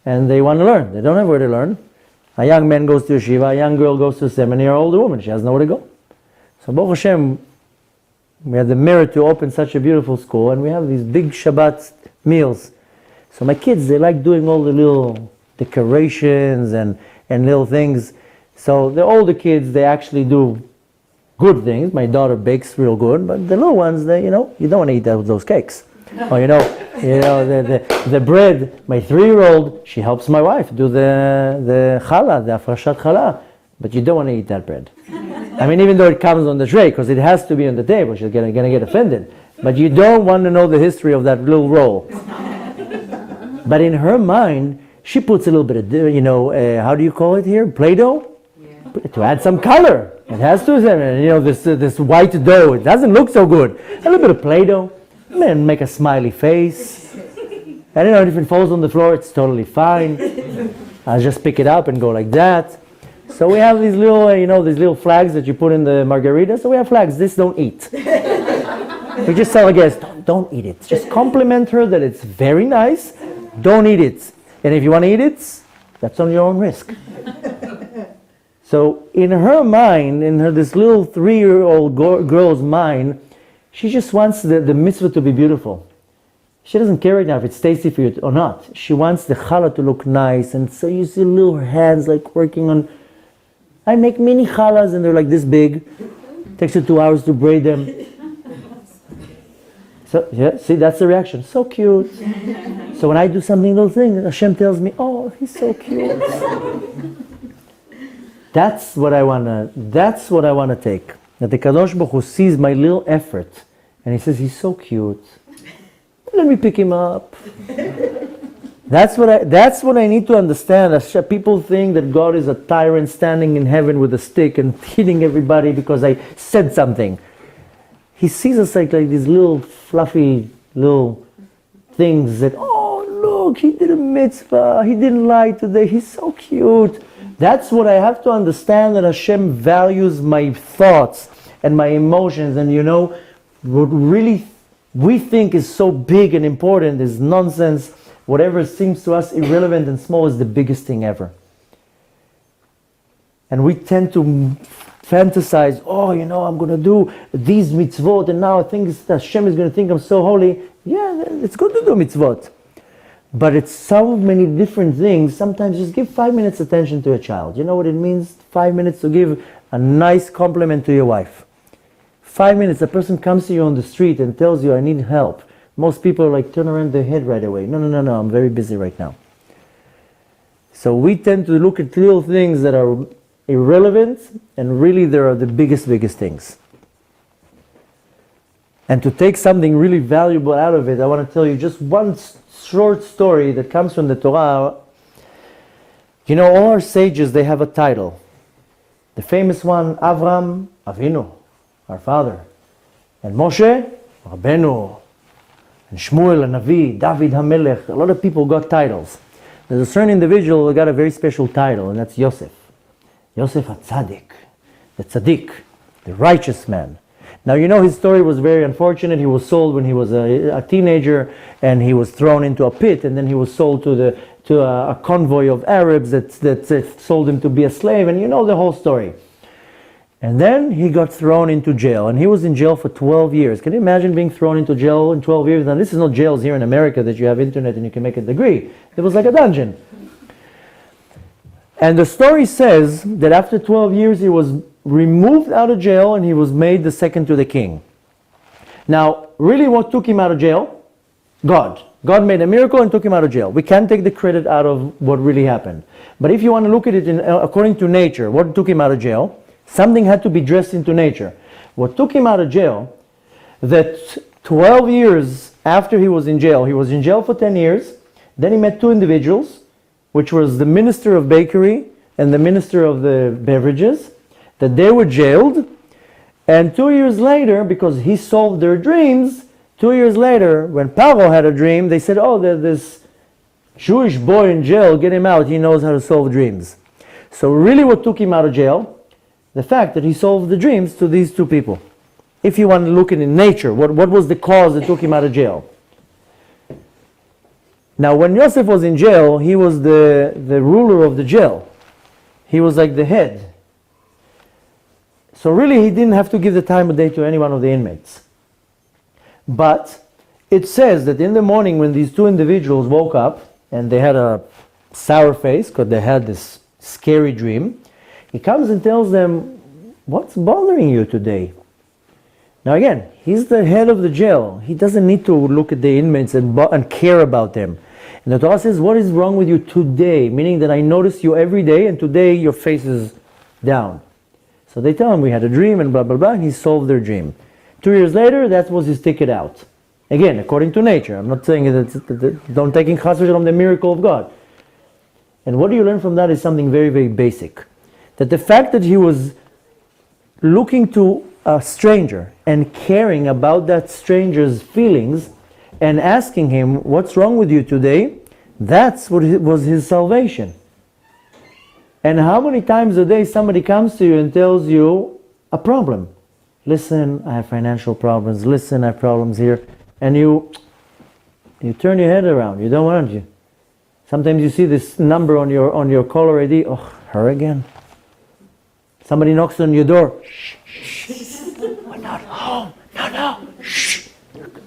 and they want to learn. They don't have where to learn. A young man goes to yeshiva, a young girl goes to seminary, an older woman, she has nowhere to go. So, Baruch Hashem, we had the merit to open such a beautiful school, and we have these big Shabbat meals. So my kids, they like doing all the little decorations and little things. So the older kids, they actually do good things. My daughter bakes real good, but the little ones, they, you don't want to eat those cakes. Or the bread. My 3-year-old, she helps my wife do the challah, the afrashat challah, but you don't want to eat that bread. I mean, even though it comes on the tray, because it has to be on the table, she's gonna get offended. But you don't want to know the history of that little roll. But in her mind, she puts a little bit of, how do you call it here? Play-Doh? Yeah. To add some color. It has to, this white dough, it doesn't look so good. A little bit of Play-Doh, and make a smiley face. And if it falls on the floor, it's totally fine. I'll just pick it up and go like that. So we have these little, these little flags that you put in the margarita. So we have flags, this don't eat. We just tell the guests, don't eat it. Just compliment her that it's very nice. Don't eat it. And if you want to eat it, that's on your own risk. So in her mind, this little 3-year-old girl's mind, she just wants the mitzvah to be beautiful. She doesn't care right now if it's tasty for you or not. She wants the challah to look nice. And so you see little hands like working on... I make mini challahs and they're like this big. Takes you 2 hours to braid them. So, yeah, see, that's the reaction. So cute. So when I do something, little thing, Hashem tells me, oh, he's so cute. That's what I want to take. That the Kadosh Baruch Hu sees my little effort And he says, he's so cute. Let me pick him up. That's what I need to understand. People think that God is a tyrant standing in heaven with a stick and hitting everybody because I said something. He sees us like these little fluffy little things that, oh look, he did a mitzvah, he didn't lie today, he's so cute. That's what I have to understand, that Hashem values my thoughts and my emotions. And what really we think is so big and important is nonsense. Whatever seems to us irrelevant and small is the biggest thing ever. And we tend to fantasize, I'm going to do these mitzvot, and now I think Hashem is going to think I'm so holy. Yeah, it's good to do mitzvot. But it's so many different things. Sometimes just give 5 minutes attention to a child. You know what it means? 5 minutes to give a nice compliment to your wife. 5 minutes, a person comes to you on the street and tells you, I need help. Most people are like, turn around their head right away. No, I'm very busy right now. So we tend to look at little things that are irrelevant, and really they are the biggest things. And to take something really valuable out of it, I want to tell you just one short story that comes from the Torah. All our sages, they have a title. The famous one, Avram Avinu, our father. And Moshe, Rabbeinu. And Shmuel, a Navi, David HaMelech. A lot of people got titles. There's a certain individual who got a very special title, and that's Yosef. Yosef HaTzadik, the Tzaddik, the righteous man. Now his story was very unfortunate. He was sold when he was a teenager, and he was thrown into a pit, and then he was sold to a convoy of Arabs that sold him to be a slave, and the whole story. And then he got thrown into jail, and he was in jail for 12 years. Can you imagine being thrown into jail in 12 years? Now this is not jails here in America that you have internet and you can make a degree. It was like a dungeon. And the story says that after 12 years he was removed out of jail and he was made the second to the king. Now, really what took him out of jail? God. God made a miracle and took him out of jail. We can't take the credit out of what really happened. But if you want to look at it according to nature, what took him out of jail? Something had to be dressed into nature. What took him out of jail, that 12 years after he was in jail for 10 years, then he met two individuals, which was the minister of bakery and the minister of the beverages, that they were jailed. And 2 years later, because he solved their dreams, 2 years later, when Paro had a dream, they said, there's this Jewish boy in jail, get him out, he knows how to solve dreams. So really what took him out of jail? The fact that he solved the dreams to these two people. If you want to look at it in nature, what was the cause that took him out of jail? Now when Yosef was in jail, he was the ruler of the jail. He was like the head. So really he didn't have to give the time of day to any one of the inmates. But it says that in the morning when these two individuals woke up, and they had a sour face because they had this scary dream, he comes and tells them, what's bothering you today? Now again, he's the head of the jail. He doesn't need to look at the inmates and care about them. And the Torah says, what is wrong with you today? Meaning that I notice you every day, and today your face is down. So they tell him, we had a dream and blah, blah, blah, and he solved their dream. 2 years later, that was his ticket out. Again, according to nature. I'm not saying that don't take in consideration the miracle of God. And what do you learn from that is something very, very basic. That the fact that he was looking to a stranger and caring about that stranger's feelings and asking him, what's wrong with you today? That's what was his salvation. And how many times a day somebody comes to you and tells you a problem? Listen, I have financial problems. Listen, I have problems here. And you turn your head around. You don't want you. Sometimes you see this number on your caller ID. Oh, her again. Somebody knocks on your door. Shh, shh. We're not home. No. Shh.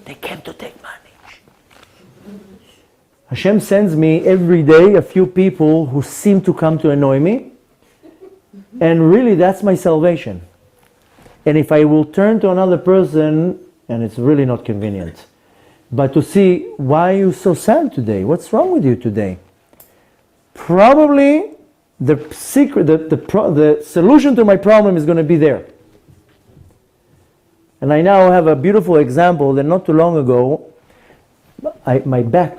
They came to take money. Hashem sends me every day a few people who seem to come to annoy me. And really that's my salvation. And if I will turn to another person, and it's really not convenient, but to see, why are you so sad today? What's wrong with you today? Probably the secret, the solution to my problem is going to be there. And I now have a beautiful example that not too long ago, my back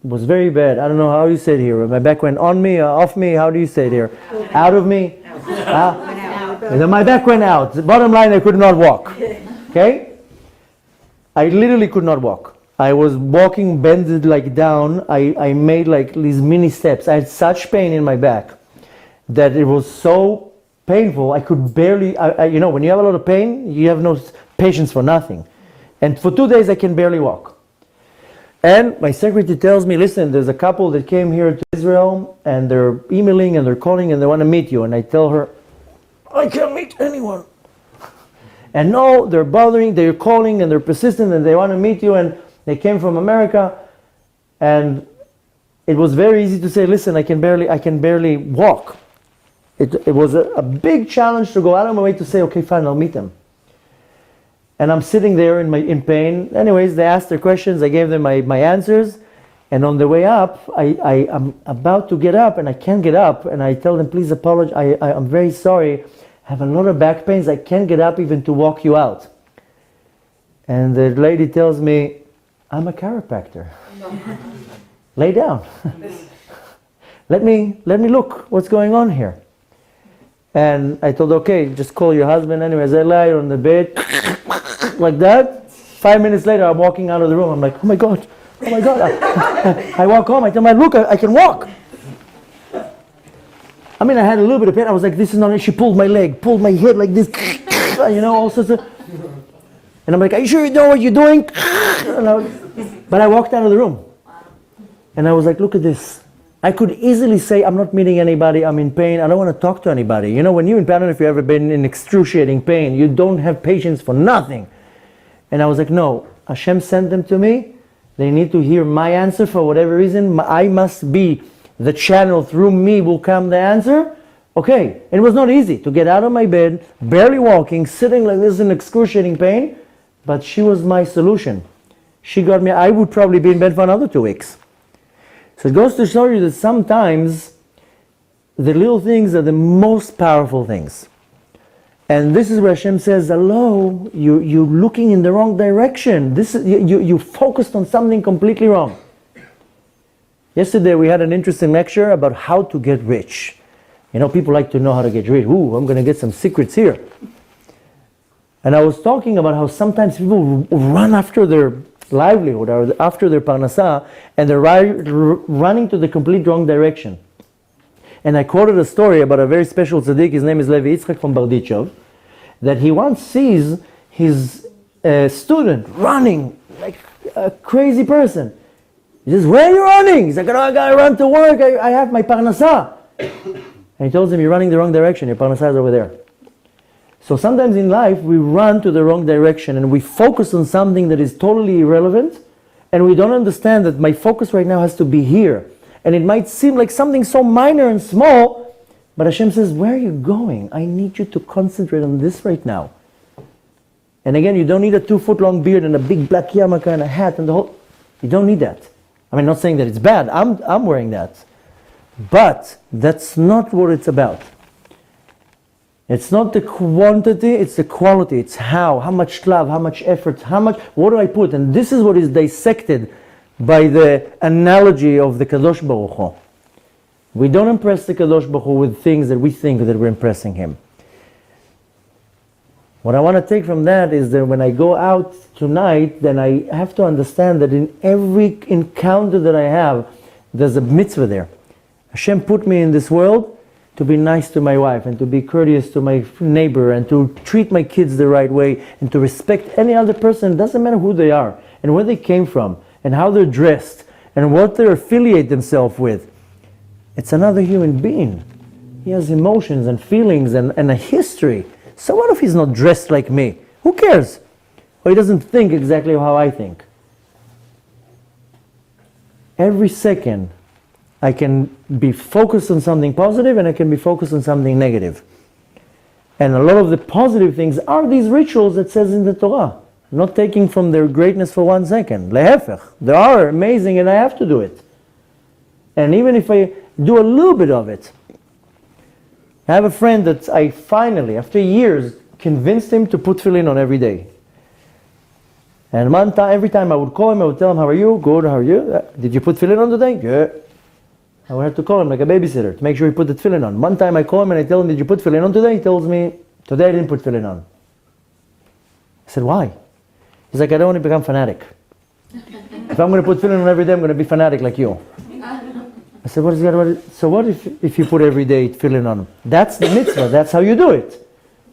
was very bad. I don't know how you say it here. My back went on me, off me. How do you say it here? Out of me. And then my back went out. The bottom line, I could not walk. Okay? I literally could not walk. I was walking bended like down. I made like these mini steps. I had such pain in my back that it was so painful. I could barely, you know, when you have a lot of pain, you have no patience for nothing. And for 2 days, I can barely walk. And my secretary tells me, listen, there's a couple that came here to Israel and they're emailing and they're calling and they want to meet you. And I tell her, I can't meet anyone. And no, they're bothering, they're calling and they're persistent and they want to meet you. And they came from America. And it was very easy to say, listen, I can barely walk. It was a big challenge to go out of my way to say, okay, fine, I'll meet them. And I'm sitting there in pain. Anyways, they asked their questions. I gave them my answers. And on the way up, I'm about to get up and I can't get up. And I tell them, please apologize. I'm very sorry. I have a lot of back pains. I can't get up even to walk you out. And the lady tells me, I'm a chiropractor. Lay down. Let me look what's going on here. And I told, okay, just call your husband. Anyways, I lie on the bed like that. 5 minutes later, I'm walking out of the room. I'm like, oh my God. I walk home. I tell my, look, I can walk. I mean, I had a little bit of pain. I was like, this is not it. She pulled my leg, pulled my head like this. You know, all sorts of. And I'm like, are you sure you know what you're doing? But I walked out of the room. And I was like, look at this. I could easily say, I'm not meeting anybody, I'm in pain, I don't want to talk to anybody. You know, when you're in pain, if you've ever been in excruciating pain, you don't have patience for nothing. And I was like, no, Hashem sent them to me. They need to hear my answer for whatever reason. I must be the channel, through me will come the answer. Okay, and it was not easy to get out of my bed, barely walking, sitting like this in excruciating pain, but she was my solution. She got me, I would probably be in bed for another 2 weeks. So it goes to show you that sometimes the little things are the most powerful things. And this is where Hashem says, hello, you're looking in the wrong direction. You focused on something completely wrong. Yesterday we had an interesting lecture about how to get rich. You know, people like to know how to get rich. Ooh, I'm going to get some secrets here. And I was talking about how sometimes people run after their livelihood or after their parnasa, and they're running to the complete wrong direction. And I quoted a story about a very special tzaddik, his name is Levi Yitzchak from Bardichov, that he once sees his student running like a crazy person. He says, where are you running? He's like, oh, I gotta run to work, I have my parnasa. And he tells him, you're running the wrong direction, your parnasa is over there. So sometimes in life we run to the wrong direction and we focus on something that is totally irrelevant, and we don't understand that my focus right now has to be here. And it might seem like something so minor and small, but Hashem says, where are you going? I need you to concentrate on this right now. And again, you don't need a 2-foot long beard and a big black yarmulke and a hat and the whole. You don't need that. I mean, not saying that it's bad. I'm wearing that. But that's not what it's about. It's not the quantity, it's the quality. It's how much love, how much effort, what do I put? And this is what is dissected by the analogy of the Kadosh Baruch Hu. We don't impress the Kadosh Baruch Hu with things that we think that we're impressing Him. What I want to take from that is that when I go out tonight, then I have to understand that in every encounter that I have, there's a mitzvah there. Hashem put me in this world to be nice to my wife and to be courteous to my neighbor and to treat my kids the right way and to respect any other person. It doesn't matter who they are and where they came from and how they're dressed and what they affiliate themselves with. It's another human being. He has emotions and feelings and a history. So what if he's not dressed like me? Who cares? Or he doesn't think exactly how I think. Every second I can be focused on something positive and I can be focused on something negative. And a lot of the positive things are these rituals that says in the Torah. I'm not taking from their greatness for 1 second. Lehefech. They are amazing and I have to do it. And even if I do a little bit of it. I have a friend that I finally, after years, convinced him to put tefillin on every day. And one time, every time I would call him, I would tell him, how are you? Good, how are you? Did you put tefillin on today? Yeah. I would have to call him like a babysitter to make sure he put the tefillin on. One time I call him and I tell him, did you put tefillin on today? He tells me, today I didn't put tefillin on. I said, why? He's like, I don't want to become fanatic. If I'm going to put tefillin on every day, I'm going to be fanatic like you. I said, what is that? So what if you put every day tefillin on? That's the mitzvah. That's how you do it.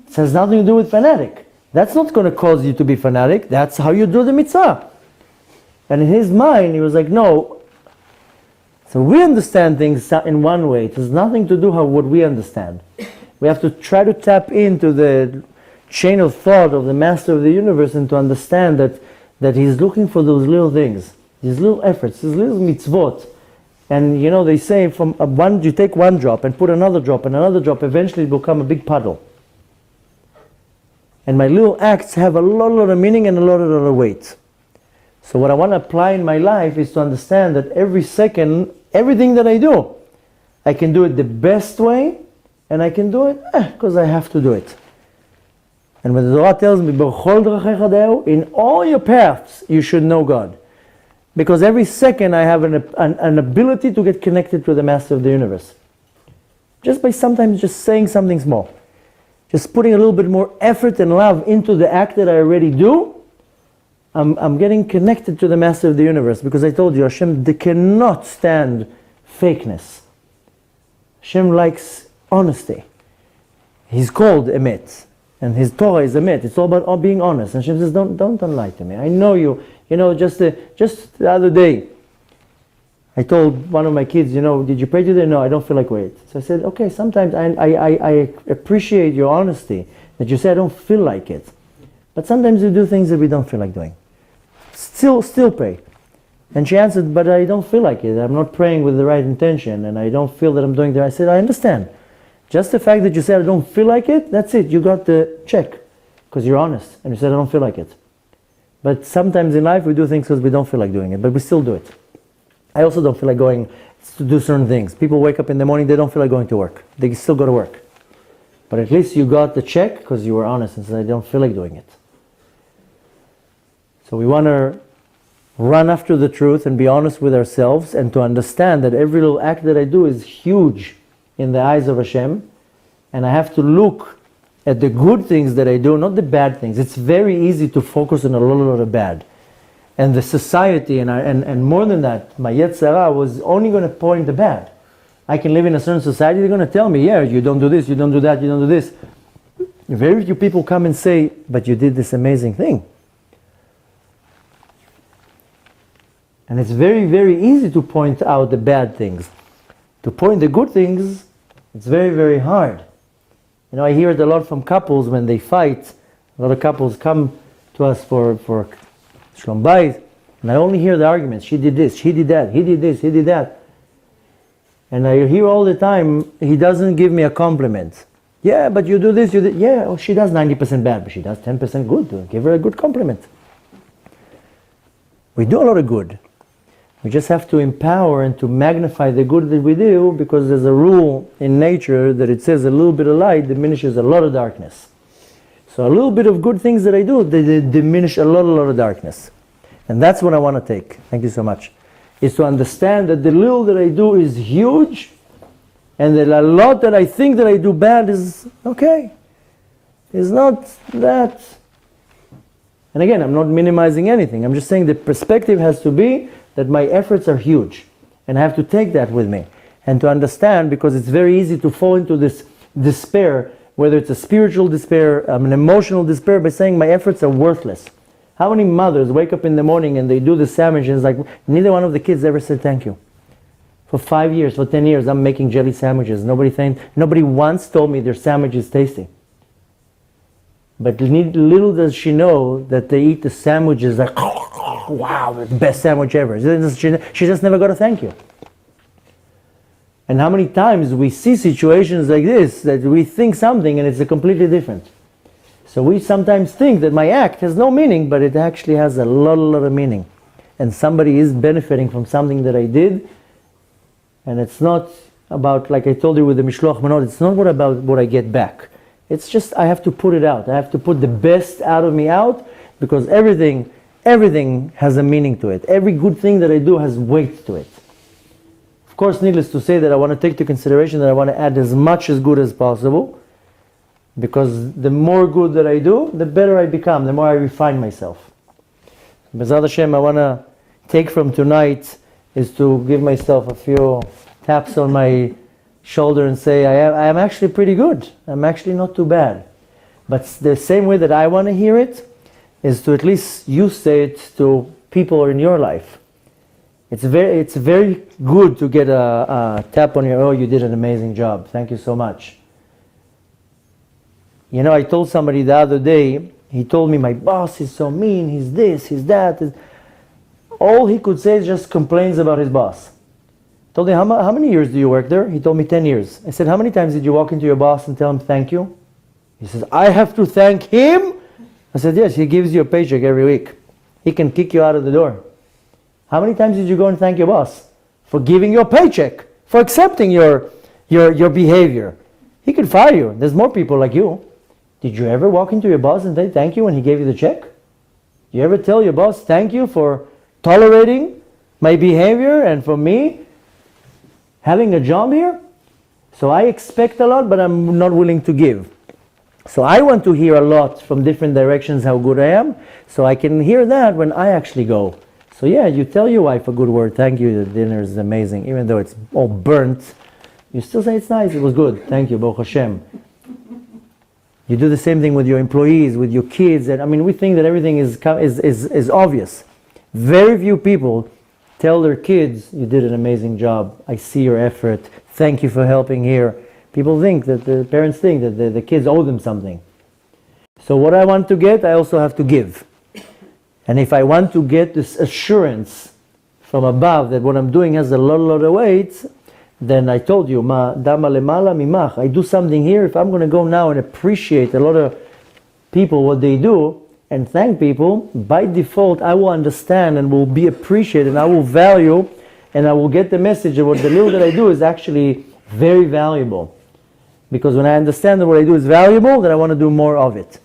It has nothing to do with fanatic. That's not going to cause you to be fanatic. That's how you do the mitzvah. And in his mind, he was like, no. So we understand things in one way. It has nothing to do with what we understand. We have to try to tap into the chain of thought of the master of the universe and to understand that he's looking for those little things, these little efforts, these little mitzvot. And you know, they say from you take one drop and put another drop and another drop, eventually it will become a big puddle. And my little acts have a lot of meaning and a lot of weight. So what I want to apply in my life is to understand that every second, everything that I do, I can do it the best way, and I can do it because I have to do it. And when the Torah tells me, in all your paths, you should know God. Because every second I have an ability to get connected to the Master of the Universe. Just by sometimes just saying something small. Just putting a little bit more effort and love into the act that I already do, I'm getting connected to the Master of the Universe. Because I told you, Hashem, they cannot stand fakeness. Hashem likes honesty. He's called Emet. And his Torah is Emet. It's all about being honest. And Hashem says, don't lie to me. I know you. You know, just the other day, I told one of my kids, you know, did you pray today? No, I don't feel like it. So I said, okay, sometimes I appreciate your honesty, that you say I don't feel like it. But sometimes we do things that we don't feel like doing. Still pray. And she answered, but I don't feel like it. I'm not praying with the right intention, and I don't feel that I'm doing the right. I said, I understand. Just the fact that you said I don't feel like it, that's it. You got the check, because you're honest, and you said I don't feel like it. But sometimes in life we do things because we don't feel like doing it, but we still do it. I also don't feel like going to do certain things. People wake up in the morning, they don't feel like going to work. They still go to work. But at least you got the check because you were honest and said, I don't feel like doing it. So we want to run after the truth and be honest with ourselves and to understand that every little act that I do is huge in the eyes of Hashem. And I have to look at the good things that I do, not the bad things. It's very easy to focus on a lot of bad. And the society, and more than that, my Yetzer Hara was only going to point the bad. I can live in a certain society, they're going to tell me, yeah, you don't do this, you don't do that, you don't do this. Very few people come and say, but you did this amazing thing. And it's very, very easy to point out the bad things. To point the good things, it's very, very hard. You know, I hear it a lot from couples when they fight. A lot of couples come to us for Shlom Bayit, and I only hear the arguments. She did this, she did that, he did this, he did that. And I hear all the time, he doesn't give me a compliment. Yeah, but you do this, you do. Yeah, oh, she does 90% bad, but she does 10% good. Give her a good compliment. We do a lot of good. We just have to empower and to magnify the good that we do, because there's a rule in nature that it says a little bit of light diminishes a lot of darkness. So a little bit of good things that I do, they diminish a lot of darkness. And that's what I want to take. Thank you so much. Is to understand that the little that I do is huge, and that a lot that I think that I do bad is okay. It's not that. And again, I'm not minimizing anything. I'm just saying the perspective has to be that my efforts are huge. And I have to take that with me. And to understand, because it's very easy to fall into this despair, whether it's a spiritual despair, an emotional despair, by saying my efforts are worthless. How many mothers wake up in the morning and they do the sandwich and it's like, neither one of the kids ever said thank you. For 5 years, for 10 years, I'm making jelly sandwiches. Nobody once told me their sandwich is tasty. But little does she know that they eat the sandwiches like, wow, the best sandwich ever. She just never got a thank you. And how many times we see situations like this, that we think something and it's a completely different. So we sometimes think that my act has no meaning, but it actually has a lot of meaning. And somebody is benefiting from something that I did. And it's not about, like I told you with the Mishloach Manot, it's not about what I get back. It's just I have to put it out. I have to put the best out of me out, because everything has a meaning to it. Every good thing that I do has weight to it. Of course, needless to say that I want to take into consideration that I want to add as much as good as possible, because the more good that I do, the better I become, the more I refine myself. B'ezrat Hashem, I want to take from tonight is to give myself a few taps on my shoulder and say, I am actually pretty good. I'm actually not too bad. But the same way that I want to hear it is to at least you say it to people in your life. It's very good to get a tap on your, oh, you did an amazing job. Thank you so much. You know, I told somebody the other day, he told me, my boss is so mean, he's this, he's that. All he could say is just complains about his boss. I told him, how many years do you work there? He told me 10 years. I said, how many times did you walk into your boss and tell him thank you? He says, I have to thank him? I said, yes, he gives you a paycheck every week. He can kick you out of the door. How many times did you go and thank your boss? For giving you a paycheck, for accepting your behavior. He can fire you. There's more people like you. Did you ever walk into your boss and say thank you when he gave you the check? Did you ever tell your boss thank you for tolerating my behavior and for me having a job here? So I expect a lot, but I'm not willing to give. So I want to hear a lot from different directions how good I am, so I can hear that when I actually go. So yeah, you tell your wife a good word, thank you, the dinner is amazing, even though it's all burnt, you still say it's nice, it was good, thank you, Baruch Hashem. You do the same thing with your employees, with your kids, and I mean, we think that everything is obvious. Very few people tell their kids, you did an amazing job, I see your effort, thank you for helping here. People think that the parents think that the kids owe them something. So what I want to get, I also have to give. And if I want to get this assurance from above that what I'm doing has a lot of weight, then I told you, ma dama lemala mimach. I do something here. If I'm going to go now and appreciate a lot of people what they do and thank people, by default I will understand and will be appreciated and I will value and I will get the message that what the little that I do is actually very valuable. Because when I understand that what I do is valuable, then I want to do more of it.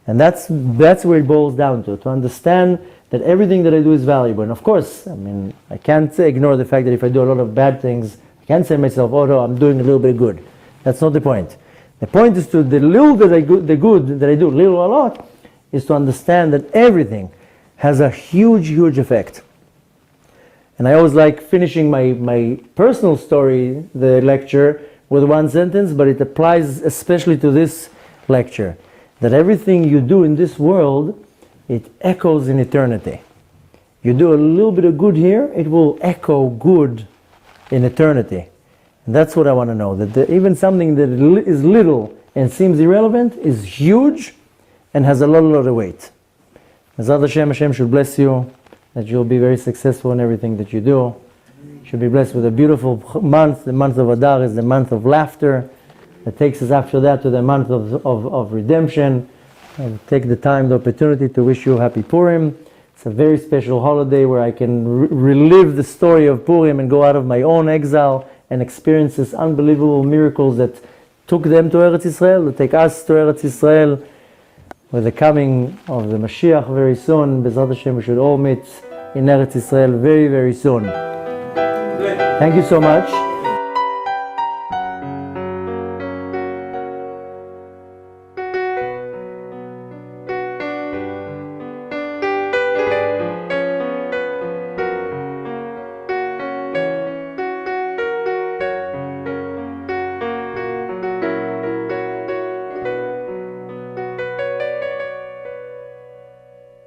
And that's where it boils down to understand that everything that I do is valuable. And of course, I mean, I can't ignore the fact that if I do a lot of bad things, I can't say to myself, oh no, I'm doing a little bit good. That's not the point. The point is to the little that the good that I do, little or a lot, is to understand that everything has a huge effect. And I always like finishing my personal story, the lecture, with one sentence, but it applies especially to this lecture. That everything you do in this world, it echoes in eternity. You do a little bit of good here, it will echo good in eternity. And that's what I want to know, that even something that is little and seems irrelevant is huge and has a lot of weight. B'ezrat Hashem, Hashem should bless you, that you'll be very successful in everything that you do. You should be blessed with a beautiful month. The month of Adar is the month of laughter. That takes us after that to the month of redemption. I'll take the time, the opportunity to wish you happy Purim. It's a very special holiday where I can relive the story of Purim and go out of my own exile and experience this unbelievable miracles that took them to Eretz Yisrael, that take us to Eretz Yisrael. With the coming of the Mashiach very soon, B'ezrat Hashem, we should all meet in Eretz Yisrael very soon. Thank you so much.